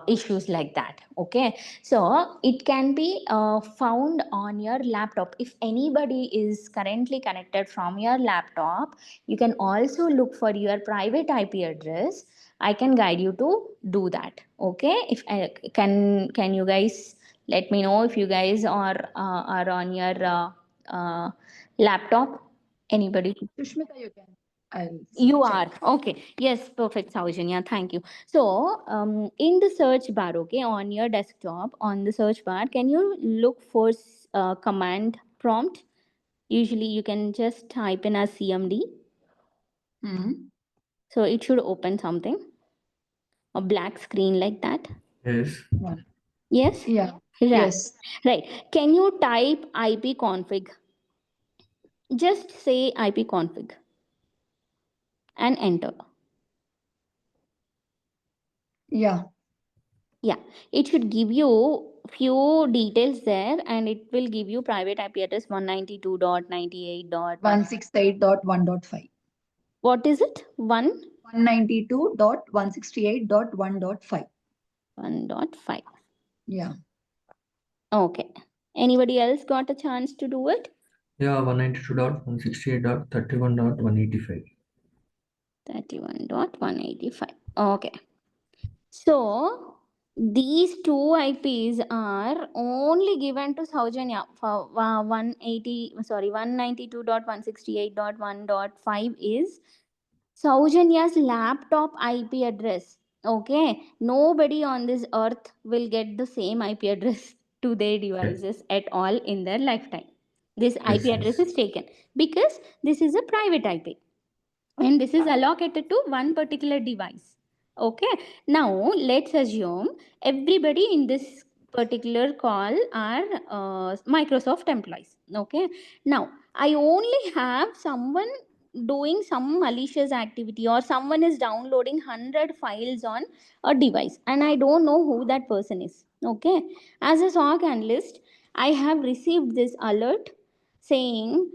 [SPEAKER 1] issues like that. Okay, so it can be found on your laptop. If anybody is currently connected from your laptop, you can also look for your private IP address. I can guide you to do that. Okay, if can you guys let me know if you guys are on your laptop? Anybody?
[SPEAKER 2] Sushmita, you can. I'll
[SPEAKER 1] You
[SPEAKER 2] check.
[SPEAKER 1] are okay. Yes, perfect, Saujanya. Thank you. So, in the search bar, okay, on your desktop, on the search bar, can you look for command prompt? Usually, you can just type in as CMD,
[SPEAKER 2] Hmm.
[SPEAKER 1] so it should open something, a black screen like that.
[SPEAKER 5] Yes.
[SPEAKER 2] Yeah.
[SPEAKER 1] Yes,
[SPEAKER 2] Yeah.
[SPEAKER 1] right,
[SPEAKER 2] Yes.
[SPEAKER 1] right. Can you type IP config? Just say IP config and enter.
[SPEAKER 2] Yeah.
[SPEAKER 1] Yeah, it should give you few details there, and it will give you private IP address 192.98 dot
[SPEAKER 2] 168.1.5.
[SPEAKER 1] what is it? 1
[SPEAKER 2] 192.168.1.5.
[SPEAKER 1] 1.5.
[SPEAKER 2] Yeah.
[SPEAKER 1] Okay. Anybody else got a chance to do it?
[SPEAKER 5] Yeah, 192.168.31.185.
[SPEAKER 1] 31.185. Okay. So these two IPs are only given to Saujanya for 180, sorry, 192.168.1.5 is Saujanya's laptop IP address. Okay, nobody on this earth will get the same IP address to their
[SPEAKER 5] Yes.
[SPEAKER 1] devices at all in their lifetime. This
[SPEAKER 5] Yes,
[SPEAKER 1] IP address
[SPEAKER 5] yes.
[SPEAKER 1] is taken because this is a private IP and this is allocated to one particular device. Okay, now let's assume everybody in this particular call are Microsoft employees. Okay, now I only have someone doing some malicious activity, or someone is downloading 100 files on a device and I don't know who that person is. Okay, as a SOC analyst, I have received this alert saying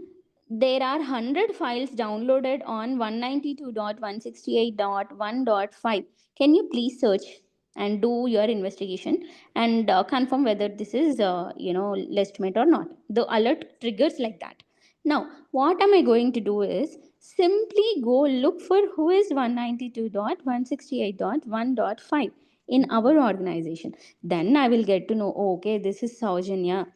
[SPEAKER 1] there are 100 files downloaded on 192.168.1.5. Can you please search and do your investigation and confirm whether this is legitimate or not? The alert triggers like that. Now, what am I going to do is simply go look for who is 192.168.1.5 in our organization. Then I will get to know, oh, okay, this is Saujanya.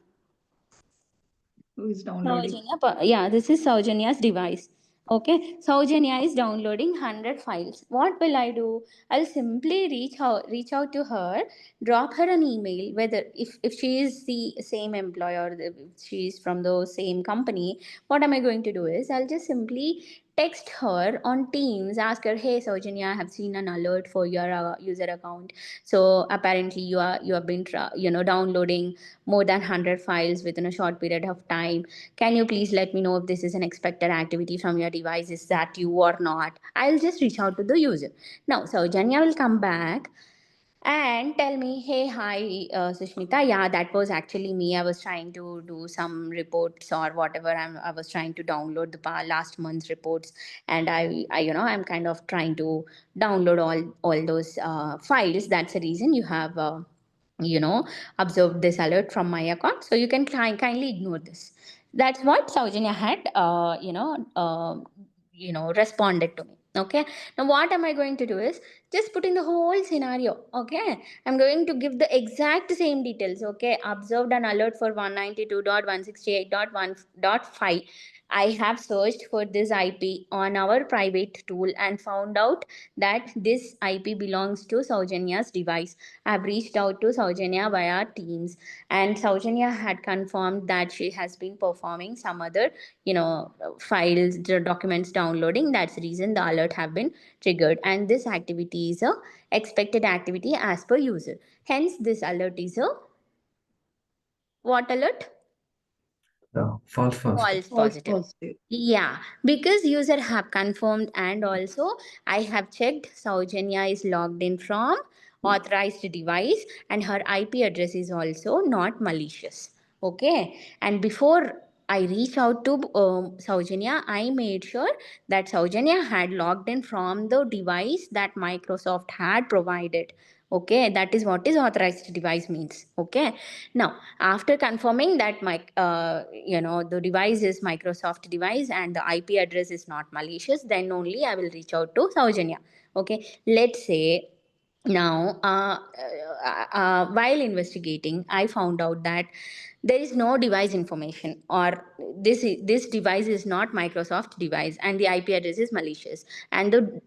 [SPEAKER 2] Who is downloading?
[SPEAKER 1] Saujanya, yeah, this is Saujanya's device. Okay, Saujanya is downloading 100 files. What will I do? I'll simply reach out to her, drop her an email. Whether if she is the same employer, if she is from the same company, what am I going to do is I'll just simply text her on Teams, ask her, "Hey Saujanya, I have seen an alert for your user account. So apparently you have been downloading more than 100 files within a short period of time. Can you please let me know if this is an expected activity from your device? Is that you or not?" I'll just reach out to the user. Now Saujanya will come back and tell me, "Hey, hi, Sushmita. Yeah, that was actually me. I was trying to do some reports or whatever. I was trying to download the last month's reports, and I'm kind of trying to download all those files. That's the reason you have." Observed this alert from my account, so you can kindly ignore this. That's what Saujanya had responded to me. Okay, now what am I going to do is just put in the whole scenario. Okay, I'm going to give the exact same details. Okay, observed an alert for 192.168.1.5. I have searched for this IP on our private tool and found out that this IP belongs to Saujanya's device. I've reached out to Saujanya via Teams, and Saujanya had confirmed that she has been performing some other, files, the documents downloading. That's the reason the alert have been triggered, and this activity is a expected activity as per user. Hence, this alert is a what alert?
[SPEAKER 5] False positive.
[SPEAKER 1] False
[SPEAKER 2] False
[SPEAKER 1] positive.
[SPEAKER 2] positive.
[SPEAKER 1] Yeah, because user have confirmed, and also I have checked Saujanya is logged in from authorized device, and her IP address is also not malicious. Okay, and before I reach out to Saujanya, I made sure that Saujanya had logged in from the device that Microsoft had provided. Okay, that is what is authorized device means. Okay, now after confirming that my the device is Microsoft device and the IP address is not malicious, then only I will reach out to Saujanya. Okay, let's say now while investigating I found out that there is no device information, or this device is not Microsoft device, and the IP address is malicious, and the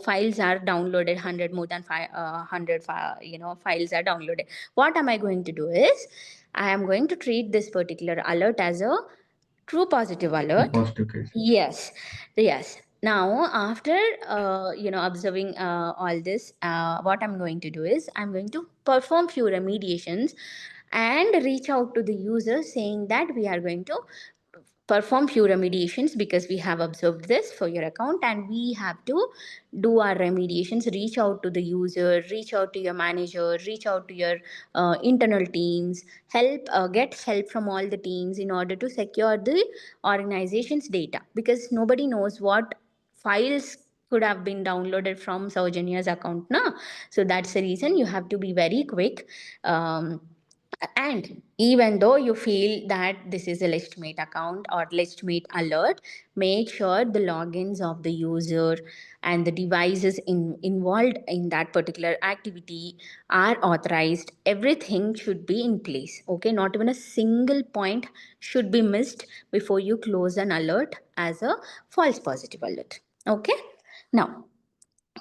[SPEAKER 1] files are downloaded 100, more than 100 files are downloaded. What am I going to do is I am going to treat this particular alert as a true positive
[SPEAKER 5] True
[SPEAKER 1] alert.
[SPEAKER 5] positive case.
[SPEAKER 1] Yes, yes. Now, after observing all this, what I'm going to do is I'm going to perform few remediations and reach out to the user saying that we are going to perform few remediations because we have observed this for your account, and we have to do our remediations. Reach out to the user, reach out to your manager, reach out to your internal teams, get help from all the teams in order to secure the organization's data, because nobody knows what files could have been downloaded from Saujanya's account now. So that's the reason you have to be very quick. And even though you feel that this is a legitimate account or legitimate alert, make sure the logins of the user and the devices involved in that particular activity are authorized. Everything should be in place. Okay, not even a single point should be missed before you close an alert as a false positive alert. Okay, now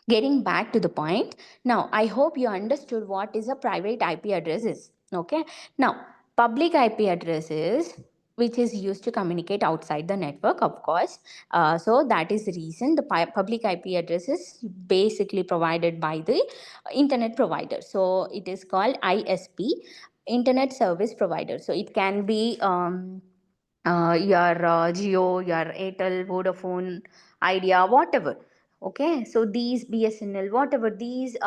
[SPEAKER 1] getting back to the point, now I hope you understood what is a private IP address is. Okay, now public IP address is which is used to communicate outside the network, of course. So that is the reason the public IP address is basically provided by the internet provider. So it is called ISP, internet service provider. So it can be your Geo, your Airtel, Vodafone, Idea, whatever. Okay, so these BSNL, whatever these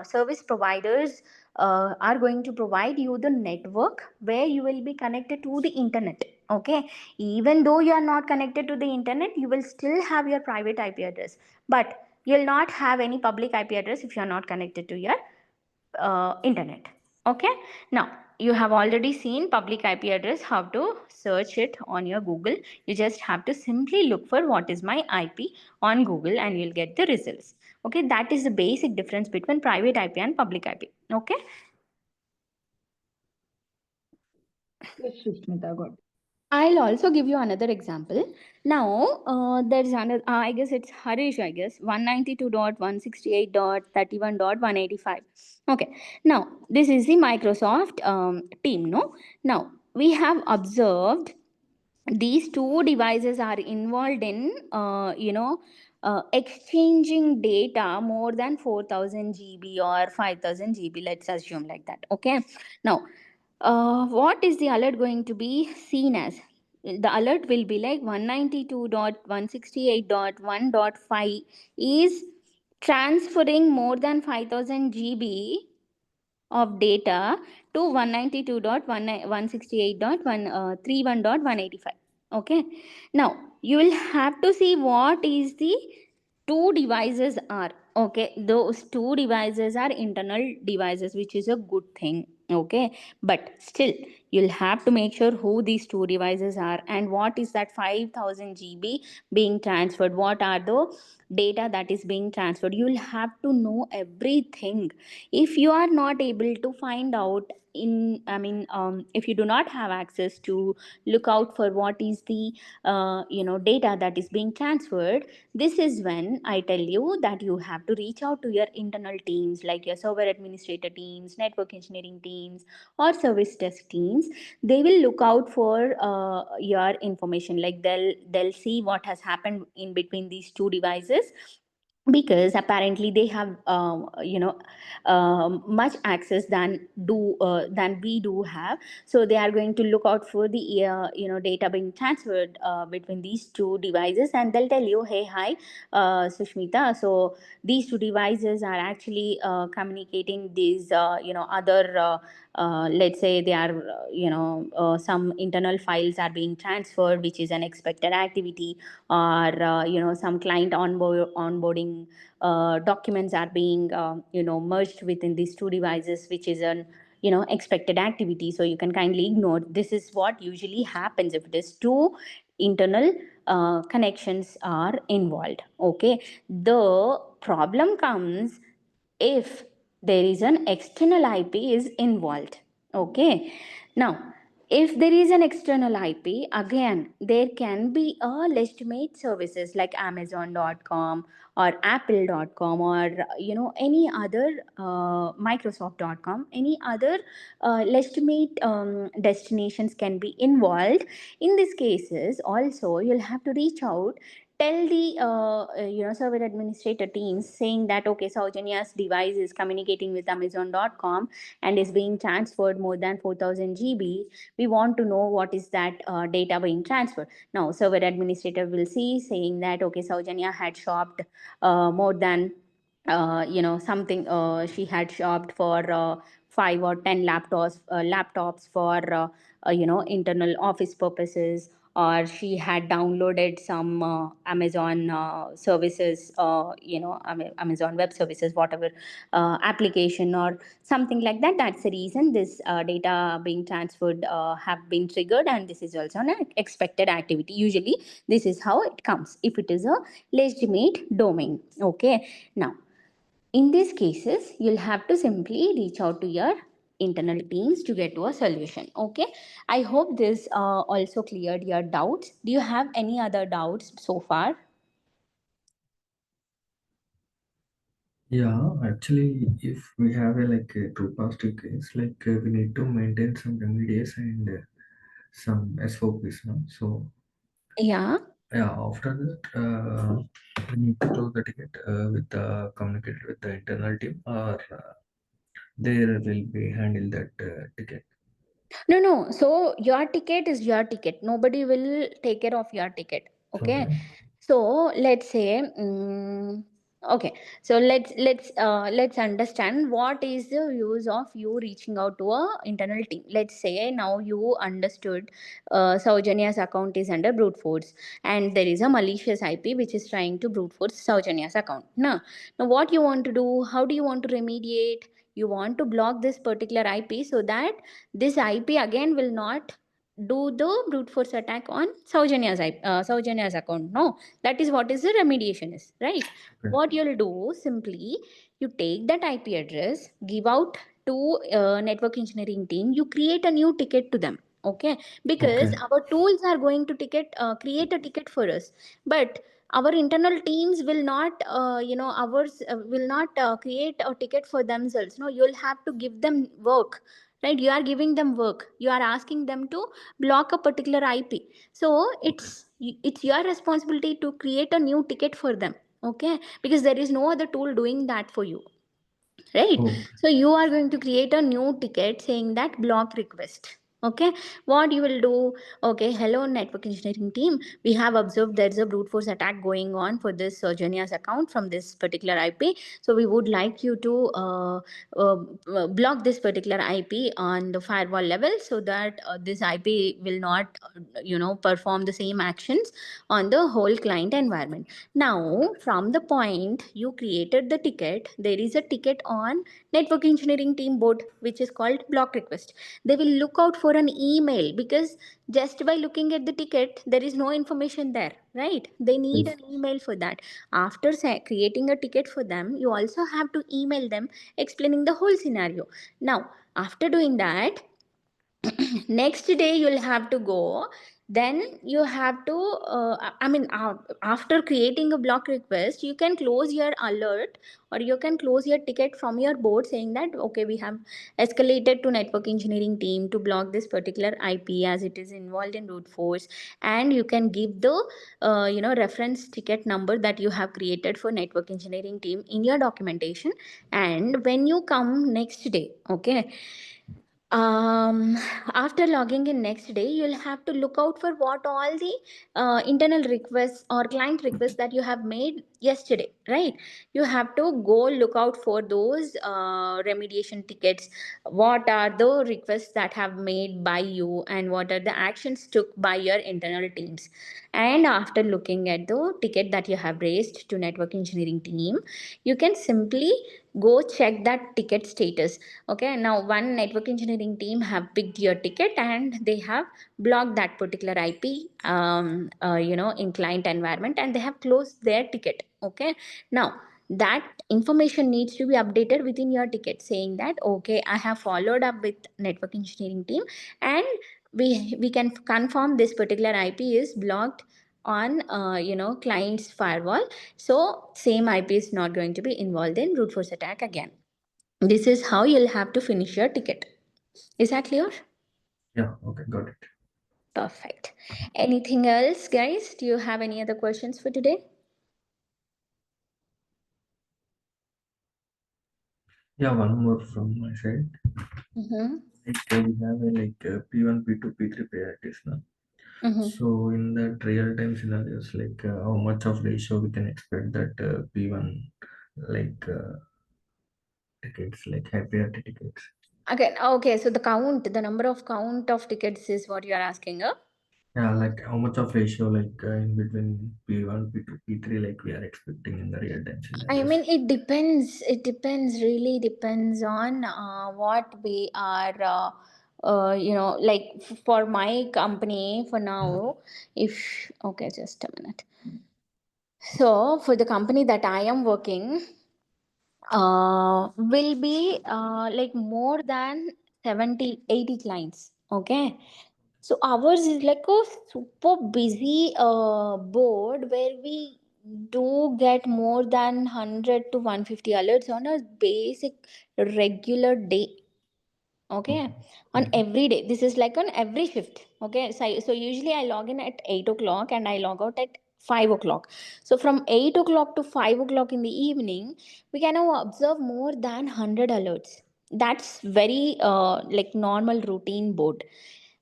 [SPEAKER 1] service providers are going to provide you the network where you will be connected to the internet. Okay, even though you are not connected to the internet, you will still have your private IP address, but you will not have any public IP address if you are not connected to your internet. Okay, now you have already seen public IP address, how to search it on your Google. You just have to simply look for what is my IP on Google and you'll get the results. Okay, that is the basic difference between private IP and public IP. Okay,
[SPEAKER 2] Yes, Sushmita, got it.
[SPEAKER 1] I'll also give you another example. Now, there's another, I guess it's Harish, I guess, 192.168.31.185. Okay, now this is the Microsoft team, no? Now, we have observed these two devices are involved in exchanging data more than 4000 GB or 5000 GB, let's assume like that. Okay, now what is the alert going to be seen as? The alert will be like 192.168.1.5 is transferring more than 5000 GB of data to 192.168.131.185. Okay, now you will have to see what is the two devices are. Okay, those two devices are internal devices, which is a good thing. Okay, but still you'll have to make sure who these two devices are and what is that 5000 GB being transferred, what are the data that is being transferred. You'll have to know everything. If you are not able to find out in, if you do not have access to look out for what is the data that is being transferred, this is when I tell you that you have to reach out to your internal teams, like your server administrator teams, network engineering teams, or service desk teams. They will look out for your information, like they'll see what has happened in between these two devices, because apparently they have much access than we do have. So they are going to look out for the data being transferred between these two devices, and they'll tell you, hey, hi, Sushmita, so these two devices are actually communicating these other let's say they are some internal files are being transferred, which is an expected activity, or some client onboarding documents are being merged within these two devices, which is an expected activity. So you can kindly ignore. This is what usually happens if it is two internal connections are involved. Okay, the problem comes if there is an external IP is involved. Okay, now if there is an external IP, again there can be a legitimate services like Amazon.com or Apple.com, or any other Microsoft.com, any other legitimate destinations can be involved. In these cases also you'll have to reach out, tell the server administrator teams, saying that okay, Saujanya device is communicating with Amazon.com and is being transferred more than 4000 GB. We want to know what is that data being transferred. Now server administrator will see, saying that okay, Saujanya had shopped more than something, she had shopped for 5 or 10 laptops for internal office purposes, or she had downloaded some Amazon services, Amazon web services, whatever application or something like that. That's the reason this data being transferred have been triggered, and this is also an expected activity. Usually this is how it comes if it is a legitimate domain. Okay, now in these cases you'll have to simply reach out to your internal teams to get to a solution. Okay, I hope this also cleared your doubts. Do you have any other doubts so far?
[SPEAKER 5] Yeah, actually, if we have a like a true positive case, like we need to maintain some remedies and some SOPs, no? So
[SPEAKER 1] Yeah.
[SPEAKER 5] yeah, after that, we need to close the ticket with the communicate with the internal team, or they will be handle that ticket.
[SPEAKER 1] No, no. So your ticket is your ticket. Nobody will take care of your ticket. Okay.
[SPEAKER 5] Okay.
[SPEAKER 1] So let's say, okay. So let's understand what is the use of you reaching out to a internal team. Let's say now you understood Saujanya's account is under brute force, and there is a malicious IP which is trying to brute force Saujanya's account. Now what you want to do? How do you want to remediate? You want to block this particular IP so that this IP again will not do the brute force attack on Saujanya's account. No, that is what is the remediation is, right?
[SPEAKER 5] Okay.
[SPEAKER 1] What you'll do simply, you take that IP address, give out to network engineering team, you create a new ticket to them. Okay, because
[SPEAKER 5] Okay.
[SPEAKER 1] our tools are going to create a ticket for us, but our internal teams will not ours will not create a ticket for themselves. No, you'll have to give them work right? You are giving them work, you are asking them to block a particular IP. So
[SPEAKER 5] Okay.
[SPEAKER 1] it's your responsibility to create a new ticket for them, okay, because there is no other tool doing that for you, right?
[SPEAKER 5] Okay.
[SPEAKER 1] So you are going to create a new ticket saying that block request. Okay, what you will do, okay, hello network engineering team, we have observed there's a brute force attack going on for this Genius account from this particular IP. So we would like you to uh, block this particular IP on the firewall level, so that this IP will not perform the same actions on the whole client environment. Now, from the point you created the ticket, there is a ticket on network engineering team board which is called block request. They will look out for an email, because just by looking at the ticket, there is no information there, right? They need
[SPEAKER 5] Yes.
[SPEAKER 1] an email for that. After creating a ticket for them, you also have to email them explaining the whole scenario. Now, after doing that, next day you'll have to go, then you have to after creating a block request, you can close your alert, or you can close your ticket from your board saying that okay, we have escalated to network engineering team to block this particular IP as it is involved in root force. And you can give the reference ticket number that you have created for network engineering team in your documentation. And when you come next day, okay, um after logging in next day, you'll have to look out for what all the internal requests or client requests that you have made yesterday, right? You have to go look out for those remediation tickets. What are the requests that have made by you, and what are the actions took by your internal teams? And after looking at the ticket that you have raised to network engineering team, you can simply go check that ticket status. Okay, now one network engineering team have picked your ticket and they have blocked that particular IP in client environment, and they have closed their ticket. Okay, now that information needs to be updated within your ticket saying that okay, I have followed up with network engineering team, and we can confirm this particular IP is blocked on client's firewall. So same IP is not going to be involved in brute force attack again. This is how you'll have to finish your ticket. Is that clear?
[SPEAKER 5] Yeah. Okay. Got it.
[SPEAKER 1] Perfect. Anything else, guys? Do you have any other questions for today?
[SPEAKER 5] Yeah. One more from my side.
[SPEAKER 1] Mm-hmm.
[SPEAKER 5] We have a P1, P2, P3 priorities now.
[SPEAKER 1] Mm-hmm.
[SPEAKER 5] So in that real-time scenarios, how much of ratio we can expect that P1 like tickets, like high priority tickets.
[SPEAKER 1] Again, okay, so the number of count of tickets is what you are asking, huh?
[SPEAKER 5] Yeah, like how much of ratio in between P1, P2, P3 like we are expecting in the real-time
[SPEAKER 1] I
[SPEAKER 5] scenarios.
[SPEAKER 1] mean, it depends. It depends, really depends on what we are, for my company for now. If, okay, just a minute. So, for the company that I am working, will be like more than 70-80 clients. Okay. So ours is like a super busy board where we do get more than 100 to 150 alerts on a basic regular day. Okay,
[SPEAKER 5] Okay.
[SPEAKER 1] on
[SPEAKER 5] Mhm.
[SPEAKER 1] every day, this is like on every shift. Okay, so usually I log in at 8 o'clock and I log out at 5 o'clock. So from 8 o'clock to 5 o'clock in the evening, we can now observe more than 100 alerts. That's very like normal routine board.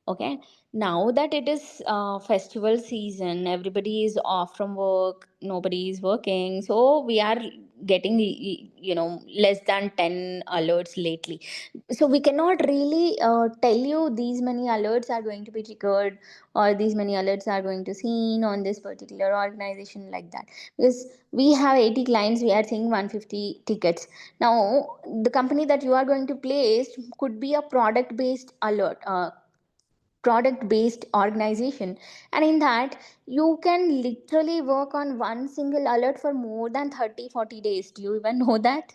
[SPEAKER 1] Okay, now that it is festival season, everybody is off from work, nobody is working, so we are getting less than 10 alerts lately. So we cannot really tell you these many alerts are going to be triggered, or these many alerts are going to seen on this particular organization, like that, because we have 80 clients, we are seeing 150 tickets. Now the company that you are going to place could be a product based organization, and in that you can literally work on one single alert for more than 30-40 days. Do you even know that?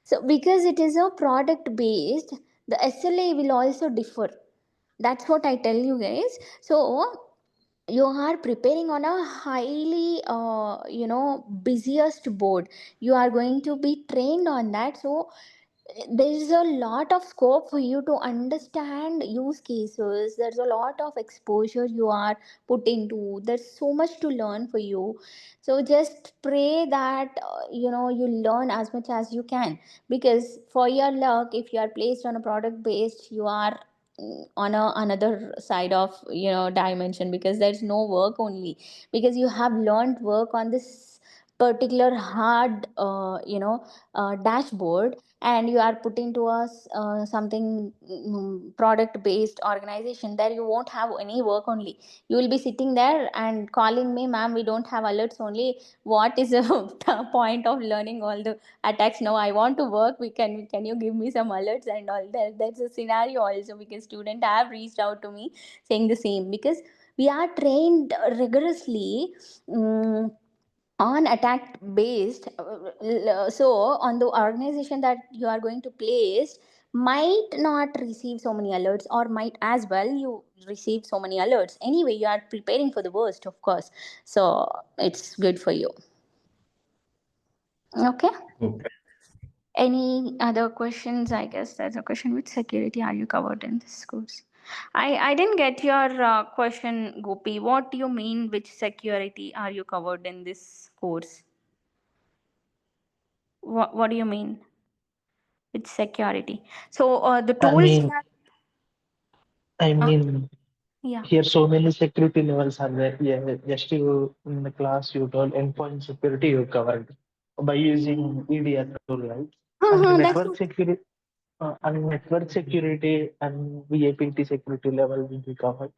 [SPEAKER 1] So because it is a product based, the SLA will also differ. That's what I tell you guys. So you are preparing on a highly busiest board. You are going to be trained on that. So there's a lot of scope for you to understand use cases. There's a lot of exposure you are put into. There's so much to learn for you. So just pray that you learn as much as you can, because for your luck, if you are placed on a product based, you are on another side of dimension, because there's no work only, because you have learned work on this particular hard dashboard, and you are put into a something product based organization. There you won't have any work only. You will be sitting there and calling me, ma'am, we don't have alerts only. What is the point of learning all the attacks? Now I want to work. Can you give me some alerts and all that? That's a scenario also, because students have reached out to me saying the same, because we are trained rigorously on attack based. So on the organization that you are going to place might not receive so many alerts, or might as well you receive so many alerts. Anyway, you are preparing for the worst, of course. So it's good for you. Okay.
[SPEAKER 5] Okay.
[SPEAKER 1] Any other questions? I guess there's a question: which security are you covered in this course? I didn't get your question, Gopi. What do you mean, which security are you covered in this course? What do you mean with security? So the
[SPEAKER 4] I
[SPEAKER 1] tools
[SPEAKER 4] mean, I
[SPEAKER 1] uh,
[SPEAKER 4] mean,
[SPEAKER 1] yeah.
[SPEAKER 4] here so many security levels are there. Yeah, just you in the class you told endpoint security you covered by using EDR tool, right? And
[SPEAKER 1] That's
[SPEAKER 4] network security and VAPT security level will be covered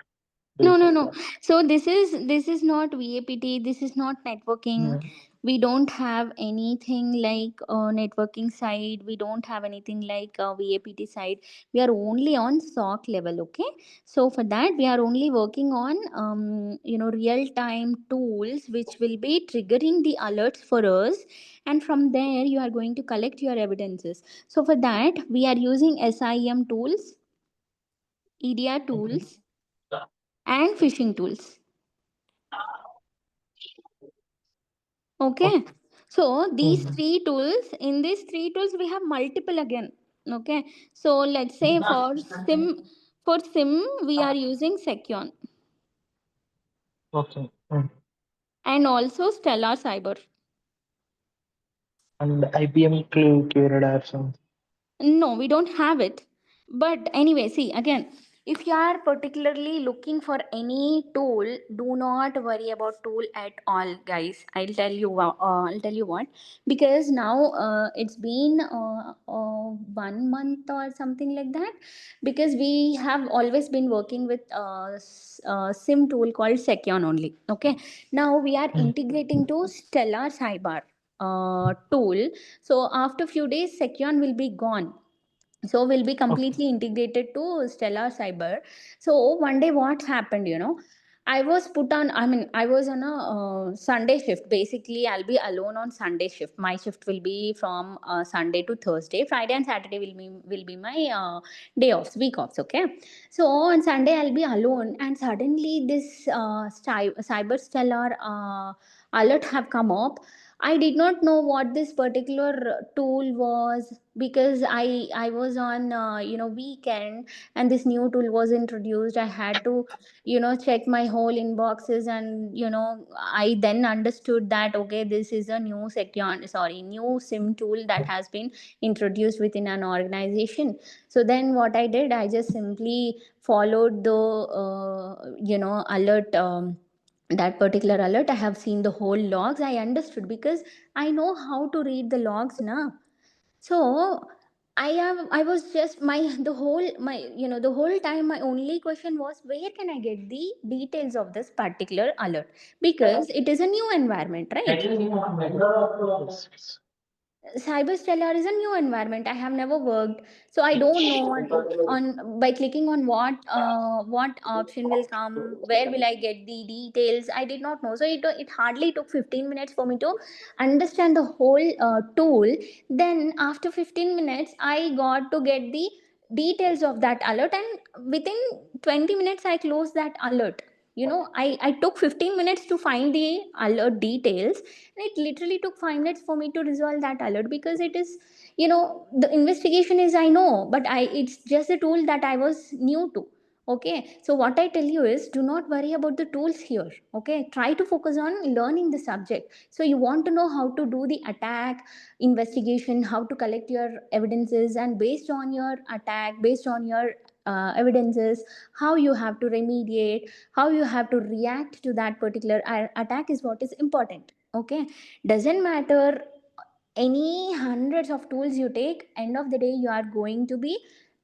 [SPEAKER 1] no,
[SPEAKER 4] based
[SPEAKER 1] no,
[SPEAKER 4] on
[SPEAKER 1] no.
[SPEAKER 4] that.
[SPEAKER 1] So this is not VAPT. This is not networking.
[SPEAKER 4] Yeah.
[SPEAKER 1] We don't have anything like networking side. We don't have anything like VAPT side. We are only on SOC level. Okay. So for that, we are only working on real time tools which will be triggering the alerts for us, and from there you are going to collect your evidences. So for that, we are using SIM tools, EDR
[SPEAKER 4] Okay.
[SPEAKER 1] tools, and phishing tools. Okay. So these
[SPEAKER 4] Okay.
[SPEAKER 1] three tools, in these three tools, we have multiple again. Okay. So let's say for SIM, we are using Sekion
[SPEAKER 4] Okay.
[SPEAKER 1] and also Stellar Cyber.
[SPEAKER 4] And IBM queried or
[SPEAKER 1] No, we don't have it. But anyway, see again, if you are particularly looking for any tool, do not worry about tool at all, guys. I'll tell you what, because now it's been 1 month or something like that, because we have always been working with SIM tool called Sekion only. Okay, now we are integrating to Stellar Cyber tool. So after few days, Sekion will be gone, so we'll be
[SPEAKER 4] Okay.
[SPEAKER 1] completely integrated to Stellar Cyber. So one day what happened, I was on a Sunday shift. Basically, I'll be alone on Sunday shift. My shift will be from Sunday to Thursday. Friday and Saturday will be my week offs. Okay, so on Sunday I'll be alone, and suddenly this Cyber Stellar alert have come up. I did not know what this particular tool was, because I was on weekend, and this new tool was introduced. I had to check my whole inboxes, and I then understood that okay, this is a new SIM tool that has been introduced within an organization. So then what I did, I just simply followed the alert. That particular alert, I have seen the whole logs. I understood, because I know how to read the logs now. So I was just the whole time my only question was, where can I get the details of this particular alert, because it is a new environment, right?
[SPEAKER 4] Yes.
[SPEAKER 1] Cyberstellar is a new environment. I have never worked, so I don't know on by clicking on what option will come, where will I get the details. I did not know, so it hardly took 15 minutes for me to understand the whole tool. Then after 15 minutes, I got to get the details of that alert, and within 20 minutes, I closed that alert. I took 15 minutes to find the alert details, and it literally took 5 minutes for me to resolve that alert, because it is, the investigation is, I know, but it's just a tool that I was new to. Okay, so what I tell you is, do not worry about the tools here. Okay, try to focus on learning the subject. So you want to know how to do the attack investigation, how to collect your evidences, and based on your attack, based on your evidences, how you have to remediate, how you have to react to that particular attack is what is important. Okay, doesn't matter any hundreds of tools you take, end of the day you are going to be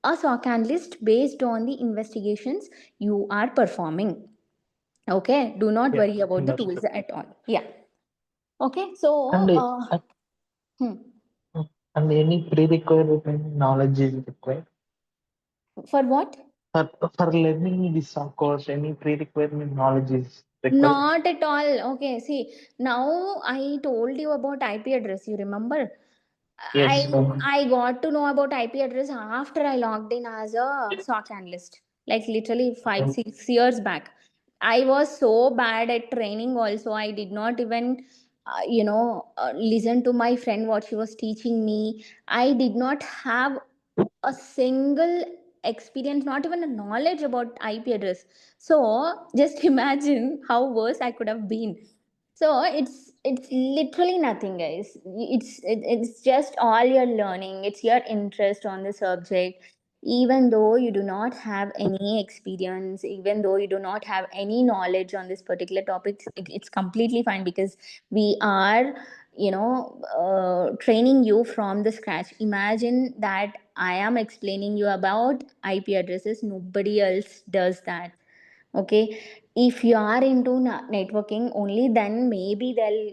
[SPEAKER 1] a SOC analyst based on the investigations you are performing. Okay, do not
[SPEAKER 4] Yeah,
[SPEAKER 1] worry about the tools
[SPEAKER 4] understood.
[SPEAKER 1] at all. Yeah. Okay, so
[SPEAKER 4] And
[SPEAKER 1] hmm,
[SPEAKER 4] and any prerequisite knowledge is required
[SPEAKER 1] for what?
[SPEAKER 4] for learning this course. Any prerequisite knowledge is required.
[SPEAKER 1] Not at all. Okay, see, now I told you about IP address. You remember?
[SPEAKER 4] Yes.
[SPEAKER 1] I got to know about IP address after I logged in as a SOC analyst, like literally five,
[SPEAKER 4] Um,
[SPEAKER 1] 6 years back. I was so bad at training also. I did not even, listen to my friend what she was teaching me. I did not have a single experience, not even a knowledge about IP address. So just imagine how worse I could have been. So it's literally nothing, guys. It's just all your learning. It's your interest on the subject. Even though you do not have any experience, even though you do not have any knowledge on this particular topic, it's completely fine, because we are, training you from the scratch. Imagine that I am explaining you about IP addresses. Nobody else does that. Okay, if you are into networking only, then maybe they'll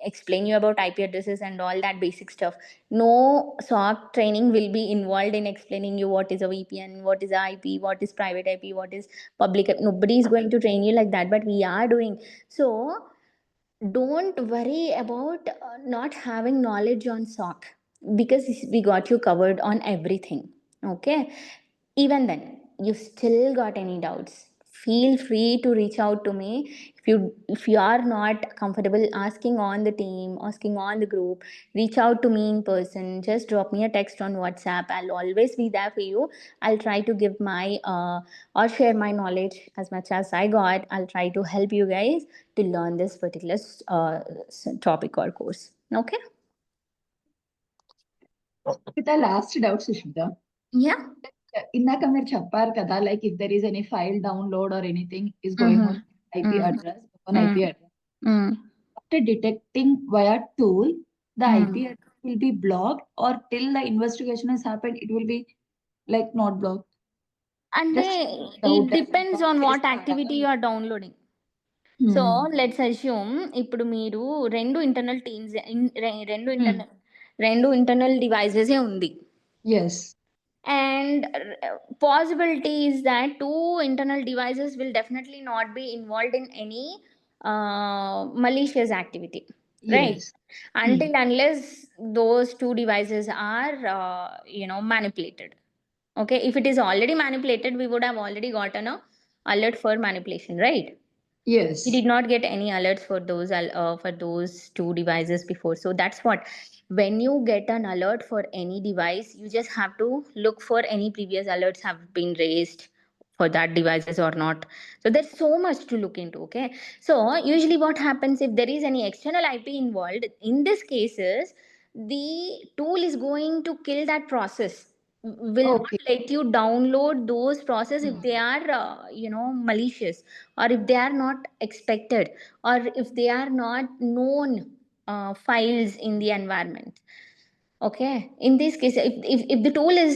[SPEAKER 1] explain you about IP addresses and all that basic stuff. No SOC training will be involved in explaining you what is a VPN, what is a IP, what is private IP, what is public. Nobody is going to train you like that, but we are doing. So don't worry about not having knowledge on SOC, because we got you covered on everything. Okay, even then you still got any doubts, feel free to reach out to me. If you are not comfortable asking on the team, asking on the group, reach out to me in person. Just drop me a text on WhatsApp. I'll always be there for you. I'll try to give my or share my knowledge as much as I got. I'll try to help you guys to learn this particular topic or course. Okay.
[SPEAKER 2] With the last doubt, Sushmita,
[SPEAKER 1] Yeah.
[SPEAKER 2] ఇందాక మీరు చెప్పారు కదా, like if there is any file download or anything is going on
[SPEAKER 1] Mm-hmm.
[SPEAKER 2] IP
[SPEAKER 1] Mm-hmm.
[SPEAKER 2] address, on IP
[SPEAKER 1] Mm-hmm.
[SPEAKER 2] address, after detecting via tool, the IP
[SPEAKER 1] Mm-hmm.
[SPEAKER 2] address will be blocked, or till the investigation has happened, it will be like not blocked.
[SPEAKER 1] And
[SPEAKER 2] Just doubt,
[SPEAKER 1] it
[SPEAKER 2] like
[SPEAKER 1] depends on what activity you are downloading. So
[SPEAKER 2] Hmm.
[SPEAKER 1] Let's assume, ఇప్పుడు మీరు రెండు internal teams, రెండు
[SPEAKER 2] Hmm.
[SPEAKER 1] Internal డివైజెసే ఉంది.
[SPEAKER 2] Yes.
[SPEAKER 1] And possibility is that two internal devices will definitely not be involved in any malicious activity, right?
[SPEAKER 2] Yes. Hmm.
[SPEAKER 1] Until unless those two devices are manipulated. Okay, if it is already manipulated, we would have already gotten a alert for manipulation, right? We
[SPEAKER 2] Yes.
[SPEAKER 1] did not get any alerts for those two devices before. So that's what, when you get an alert for any device, you just have to look for any previous alerts have been raised for that devices or not. So there's so much to look into. Okay, so usually what happens, if there is any external IP involved in this cases, the tool is going to kill that process, will not
[SPEAKER 2] Okay.
[SPEAKER 1] let you download those process if
[SPEAKER 2] Hmm.
[SPEAKER 1] they are malicious, or if they are not expected, or if they are not known files in the environment. Okay, in this case, if the tool is,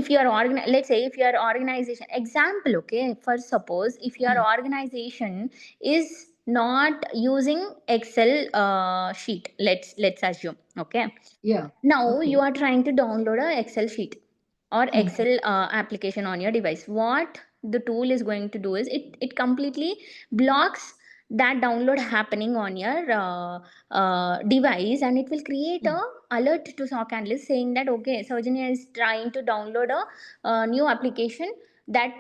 [SPEAKER 1] if you are let's say if your organization example, okay, for suppose if your
[SPEAKER 2] Hmm.
[SPEAKER 1] organization is not using Excel sheet, let's assume. Okay,
[SPEAKER 2] Yeah.
[SPEAKER 1] now you
[SPEAKER 2] Okay.
[SPEAKER 1] are trying to download a Excel sheet or
[SPEAKER 2] Hmm.
[SPEAKER 1] Excel application on your device. What the tool is going to do is, it completely blocks that download happening on your device, and it will create
[SPEAKER 2] Hmm.
[SPEAKER 1] a alert to SOC analyst saying that, okay, Saujanya is trying to download a new application. that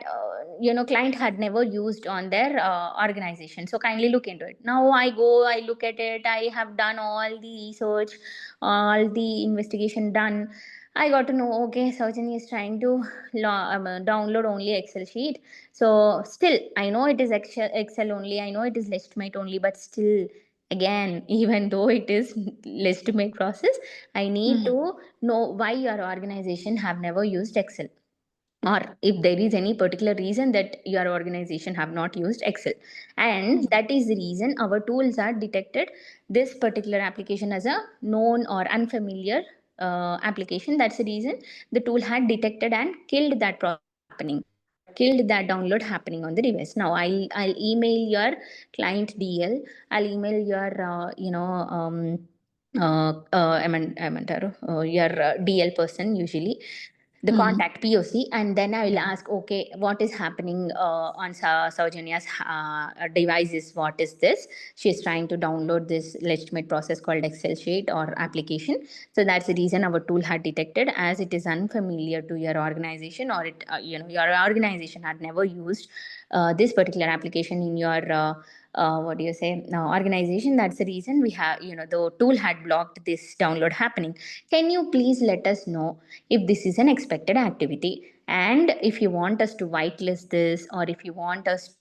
[SPEAKER 1] client had never used on their organization. So kindly look into it. Now I go, I look at it, I have done all the research, all the investigation done. I got to know, okay, Surgeon is trying to download only Excel sheet. So still, I know it is Excel only, I know it is Listimate only, but still, again, even though it is Listimate process, I need
[SPEAKER 2] Hmm.
[SPEAKER 1] to know why your organization have never used Excel, or if there is any particular reason that your organization have not used Excel, and
[SPEAKER 2] Hmm.
[SPEAKER 1] that is the reason our tools are detected this particular application as a known or unfamiliar application. That's the reason the tool had detected and killed that process happening, or killed that download happening on the device. Now I'll email your client DL, I'll email your your DL person, usually the
[SPEAKER 2] Hmm.
[SPEAKER 1] contact POC, and then I will
[SPEAKER 2] Yeah.
[SPEAKER 1] ask, okay, what is happening on Saujania's devices? What is this? She's trying to download this legitimate process called Excel sheet or application. So that's the reason our tool had detected, as it is unfamiliar to your organization, or it your organization had never used this particular application in your what do you say organization. That's the reason we have, the tool had blocked this download happening. Can you please let us know if this is an expected activity, and if you want us to whitelist this, or if you want us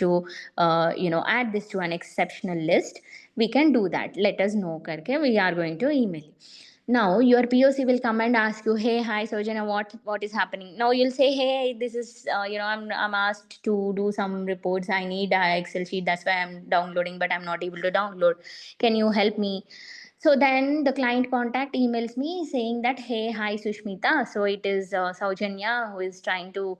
[SPEAKER 1] to add this to an exceptional list, we can do that. Let us know karke, we are going to email. Now your POC will come and ask you, hey, hi Sojana, what is happening. Now you'll say, hey, this is I'm asked to do some reports, I need a Excel sheet, that's why I'm downloading, but I'm not able to download, can you help me? So then the client contact emails me saying that, hey, hi Sushmita, so it is Saujanya who is trying to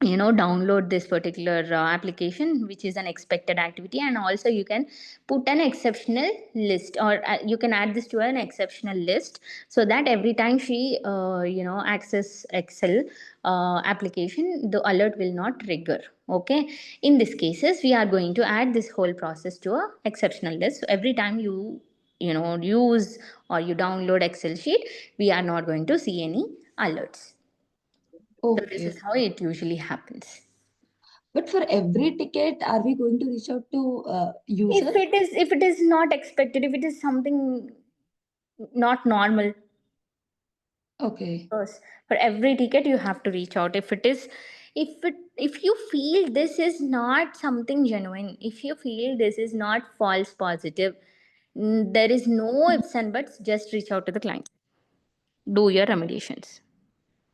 [SPEAKER 1] download this particular application, which is an expected activity, and also you can put an exceptional list, or you can add this to an exceptional list, so that every time she access Excel application, the alert will not trigger. Okay, in this cases we are going to add this whole process to a exceptional list, so every time you use or you download Excel sheet, we are not going to see any alerts. So this is
[SPEAKER 2] Okay.
[SPEAKER 1] how it usually happens.
[SPEAKER 2] But for every ticket, are we going to reach out to user?
[SPEAKER 1] If it is not expected, if it is something not normal,
[SPEAKER 2] Okay.
[SPEAKER 1] course, for every ticket you have to reach out. If you feel this is not something genuine, if you feel this is not false positive, there is no
[SPEAKER 2] Hmm.
[SPEAKER 1] ifs and buts. Just reach out to the client. Do your remediations.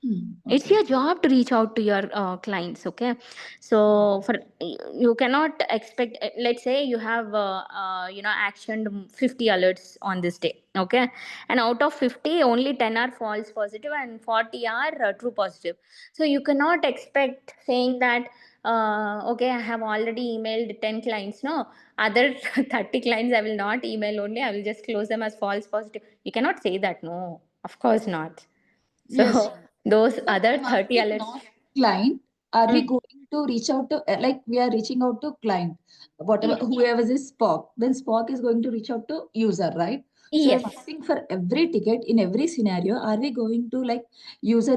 [SPEAKER 2] Hmm.
[SPEAKER 1] It's
[SPEAKER 2] Okay.
[SPEAKER 1] your job to reach out to your clients. Okay, so for you cannot expect, let's say you have actioned 50 alerts on this day. Okay, and out of 50, only 10 are false positive and 40 are true positive. So you cannot expect saying that, okay, I have already emailed 10 clients, no, other 30 clients I will not email, only I will just close them as false positive. You cannot say that, no, of course not.
[SPEAKER 2] Yes.
[SPEAKER 1] So those
[SPEAKER 2] But
[SPEAKER 1] other
[SPEAKER 2] I'm
[SPEAKER 1] 30
[SPEAKER 2] asking
[SPEAKER 1] alerts.
[SPEAKER 2] not client. Are we
[SPEAKER 1] Mm.
[SPEAKER 2] going to reach out to like we are reaching out to client, whatever
[SPEAKER 1] Yes.
[SPEAKER 2] whoever is Spock, then Spock is going to reach out to user, right? So I'm
[SPEAKER 1] Yes.
[SPEAKER 2] asking for every ticket in every scenario, are we going to like user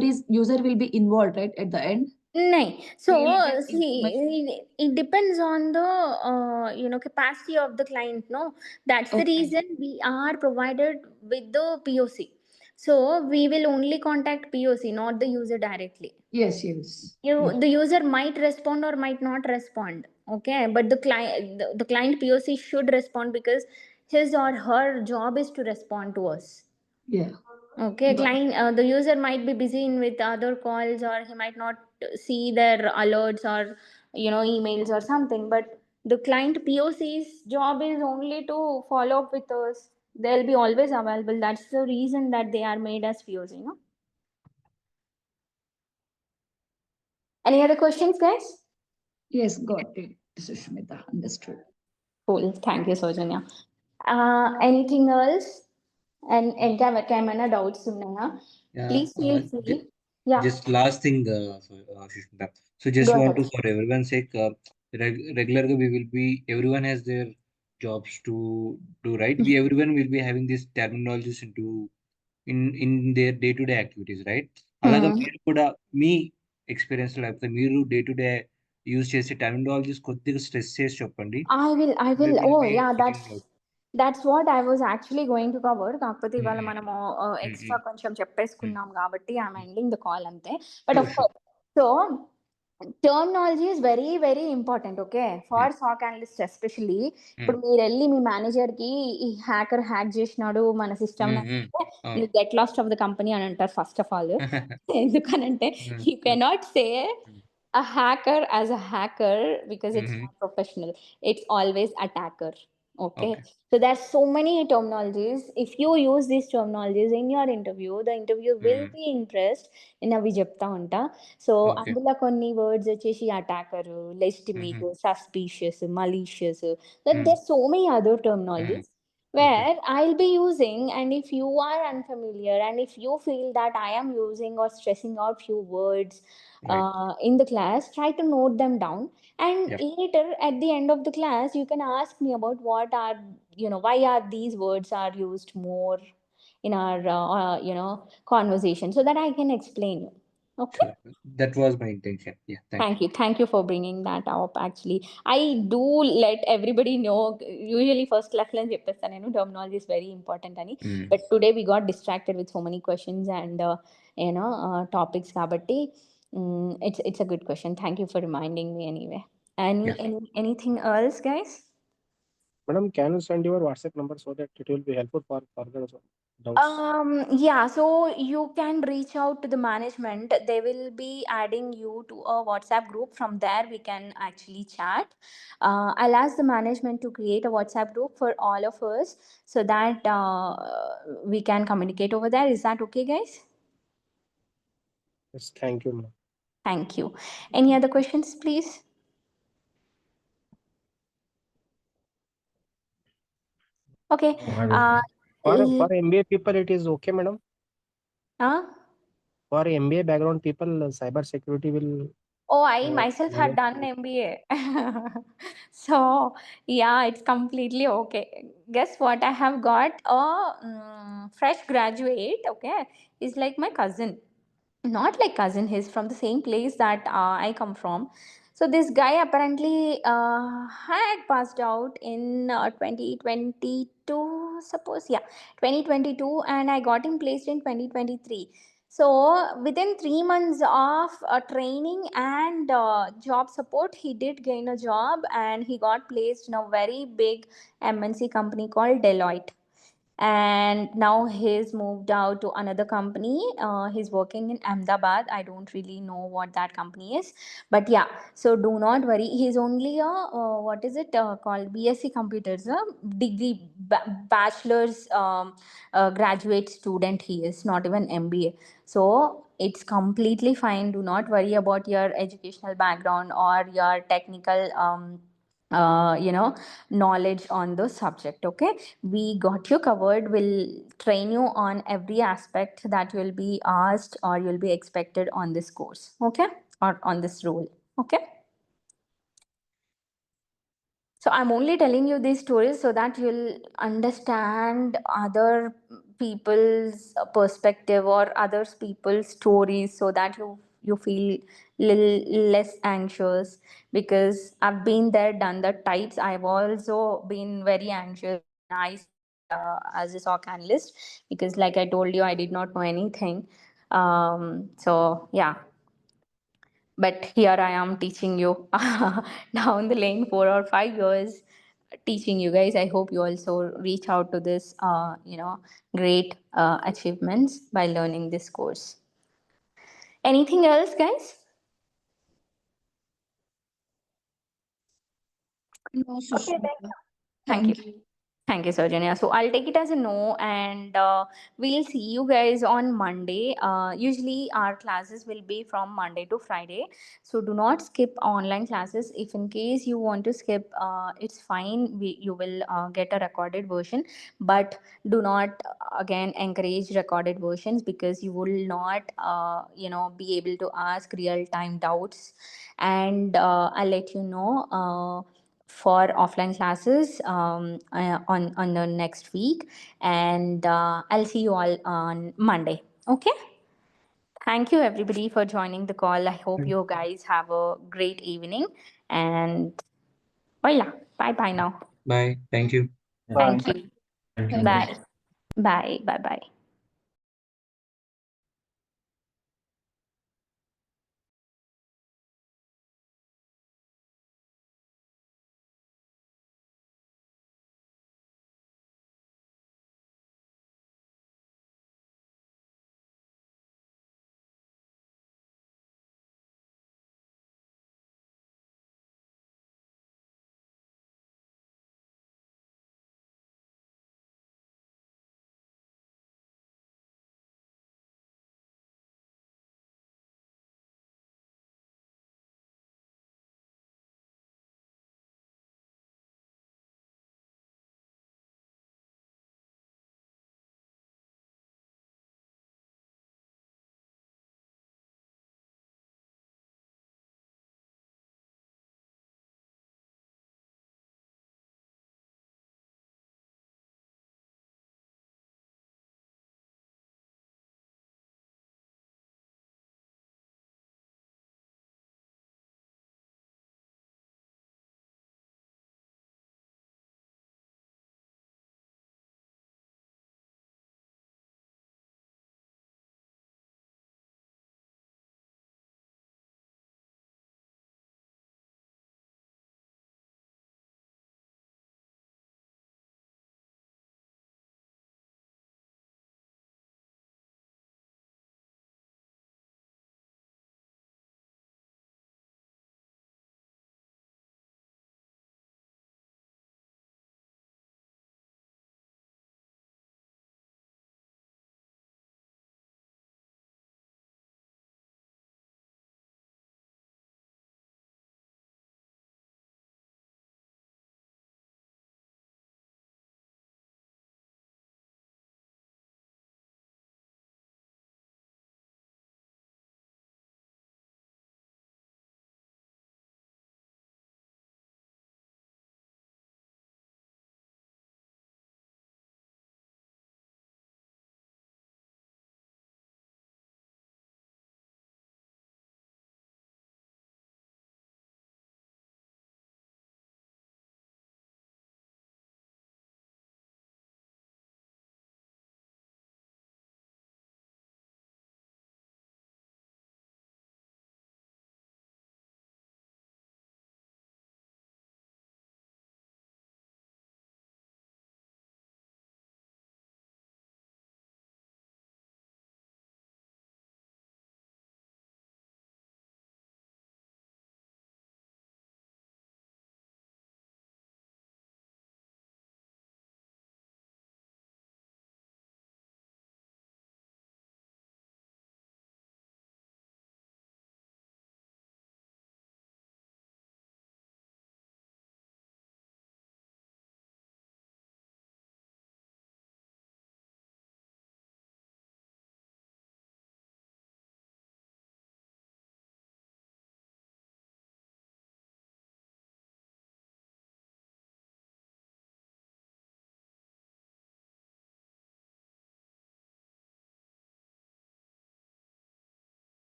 [SPEAKER 2] will be involved, right? At the end,
[SPEAKER 1] No. So
[SPEAKER 2] he will get information.
[SPEAKER 1] see, it depends on the capacity of the client. No, that's the
[SPEAKER 2] Okay.
[SPEAKER 1] reason we are provided with the POC. So we will only contact POC, not the user directly.
[SPEAKER 2] Yes, yes.
[SPEAKER 1] You,
[SPEAKER 2] Yeah.
[SPEAKER 1] the user might respond or might not respond. Okay, but the client POC should respond, because his or her job is to respond to us.
[SPEAKER 2] Yeah.
[SPEAKER 1] Okay,
[SPEAKER 2] Got
[SPEAKER 1] client, the user might be busy in with other calls, or he might not see their alerts, or emails or something. But the client POC's job is only to follow up with us. They'll be always available. That's the reason that they are made as POC. Any other questions, guys?
[SPEAKER 2] Yes, got it. Sushmita, understood.
[SPEAKER 1] Cool. Thank you, Sojanya. Anything else? And ఏమైనా doubts ఉన్నాయా?
[SPEAKER 3] Yeah,
[SPEAKER 1] Please feel free. Yeah,
[SPEAKER 3] just last thing, Shushmita. So
[SPEAKER 1] go
[SPEAKER 3] just want
[SPEAKER 1] ahead.
[SPEAKER 3] to, for everyone's sake, regularly we will be, everyone has their jobs to do, right? We everyone will be having these terminologies in their day-to-day activities, right? అలాగా
[SPEAKER 1] Hmm.
[SPEAKER 3] మీరు కూడా మీ experience లేకపోతే మీరు day to day use చేసే terminologies కొద్దిగా stress చేసి చెప్పండి.
[SPEAKER 1] I
[SPEAKER 3] We
[SPEAKER 1] will.
[SPEAKER 3] will
[SPEAKER 1] Oh,
[SPEAKER 3] be
[SPEAKER 1] yeah,
[SPEAKER 3] getting out.
[SPEAKER 1] that's what I was actually going to cover. కాకపోతే ఇవాళ
[SPEAKER 3] Mm,
[SPEAKER 1] మనము
[SPEAKER 3] mm,
[SPEAKER 1] ఎక్స్ట్రా
[SPEAKER 3] mm,
[SPEAKER 1] కొంచెం
[SPEAKER 3] mm,
[SPEAKER 1] చెప్పేసుకున్నాం కాబట్టి ఐఎమ్ ఎండింగ్ ద కాల్ అంతే. But
[SPEAKER 3] Sure,
[SPEAKER 1] of
[SPEAKER 3] sure.
[SPEAKER 1] Course, so terminology is very very important. Okay,
[SPEAKER 3] Mm,
[SPEAKER 1] for SOC analyst especially.
[SPEAKER 3] mm,
[SPEAKER 1] ఇప్పుడు మీరు వెళ్ళి మీ మేనేజర్కి ఈ హ్యాకర్ హ్యాక్ చేసినాడు మన సిస్టమ్
[SPEAKER 3] mm,
[SPEAKER 1] అంటే,
[SPEAKER 3] అవును.
[SPEAKER 1] You get lost of the company అని అంటారు ఫస్ట్ ఆఫ్ ఆల్. ఎందుకనంటే
[SPEAKER 3] Mm,
[SPEAKER 1] you cannot say
[SPEAKER 3] mm,
[SPEAKER 1] a hacker as a hacker because it's
[SPEAKER 3] mhm.
[SPEAKER 1] not professional. It's always attacker. Okay,
[SPEAKER 3] Okay.
[SPEAKER 1] so there's so many terminologies. If you use these terminologies in your interview, the interview will
[SPEAKER 3] Mm,
[SPEAKER 1] be impressed. In avi చెప్తా ఉంటా. So
[SPEAKER 3] okay.
[SPEAKER 1] అందులో కొన్ని words వచ్చేసి attacker,
[SPEAKER 3] Mhm,
[SPEAKER 1] legitimate, suspicious, malicious.
[SPEAKER 3] mm,
[SPEAKER 1] There's so many other
[SPEAKER 3] mm,
[SPEAKER 1] terminologies
[SPEAKER 3] okay.
[SPEAKER 1] where I'll be using, and if you are unfamiliar and if you feel that I am using or stressing out few words
[SPEAKER 3] Right.
[SPEAKER 1] in the class, try to note them down. And
[SPEAKER 3] Yep.
[SPEAKER 1] later at the end of the class, you can ask me about what are, why are these words are used more in our, conversation, so that I can explain you. Okay.
[SPEAKER 3] Sure. That was my intention. Yeah. Thank you.
[SPEAKER 1] Thank you for bringing that up. Actually, I do let everybody know. Usually, first class lunch చెప్పేస్తాను. Terminology is very important, ani.
[SPEAKER 3] Mm,
[SPEAKER 1] But today we got distracted with so many questions and topics. Kabatti, it's a good question. Thank you for reminding me anyway.
[SPEAKER 3] yeah.
[SPEAKER 1] Anything else, guys?
[SPEAKER 4] Madam, can you send your WhatsApp number so that it will be helpful for further doubts?
[SPEAKER 1] Yeah, so you can reach out to the management. They will be adding you to a WhatsApp group. From there, we can actually chat. I'll ask the management to create a WhatsApp group for all of us so that we can communicate over there. Is that okay, guys?
[SPEAKER 4] Yes, thank you, ma'am.
[SPEAKER 1] Thank you. Any other questions, please? Okay.
[SPEAKER 5] No, as of now.
[SPEAKER 4] For MBA people, it is okay, madam.
[SPEAKER 1] uh,
[SPEAKER 4] For MBA background people, cyber security will.
[SPEAKER 1] Oh, I myself had
[SPEAKER 4] manage.
[SPEAKER 1] done MBA. So, yeah, it's completely okay. Guess what? I have got a fresh graduate, okay? He's like my cousin. Not like cousin, he's from the same place that I come from. So this guy apparently had passed out in 2022, suppose. Yeah, 2022, and I got him placed in 2023. So within 3 months of training and job support, he did gain a job and he got placed in a very big MNC company called Deloitte. And now he's moved out to another company. He's working in Ahmedabad. I don't really know what that company is, but yeah. So do not worry. He's only a what is it called, BSc Computers, a degree, bachelor's graduate student. He is not even MBA. So it's completely fine. Do not worry about your educational background or your technical knowledge on the subject. Okay, we got you covered. We'll train you on every aspect that you'll be asked or you'll be expected on this course. Okay, or on this role. Okay, so I'm only telling you these stories so that you'll understand other people's perspective or others people's stories, so that you feel less anxious. Because I've been there, done that types. I've also been very anxious when I started as a SOC analyst, because like I told you, I did not know anything. So yeah, but here I am teaching you down the lane 4 or 5 years, teaching you guys. I hope you also reach out to this great achievements by learning this course. Anything else, guys?
[SPEAKER 2] No,
[SPEAKER 1] Okay, then.
[SPEAKER 2] Sushmita.
[SPEAKER 1] Thank you.
[SPEAKER 2] Thank you.
[SPEAKER 1] Thank you, Sarjanya. So I'll take it as a no, and we'll see you guys on Monday. Usually, our classes will be from Monday to Friday. So do not skip online classes. If in case you want to skip, it's fine. You will get a recorded version, but do not again encourage recorded versions, because you will not, be able to ask real time doubts. And I'll let you know. For offline classes on the next week, and I'll see you all on Monday. Okay, Thank you, everybody, for joining the call. I hope you guys have a great evening. And, oh, yeah, bye bye now.
[SPEAKER 3] Bye. Thank you.
[SPEAKER 5] Yeah.
[SPEAKER 1] Thank
[SPEAKER 4] Bye.
[SPEAKER 1] you.
[SPEAKER 5] Thank you,
[SPEAKER 2] Thank you.
[SPEAKER 5] guys.
[SPEAKER 1] Bye. Bye. Bye. Bye.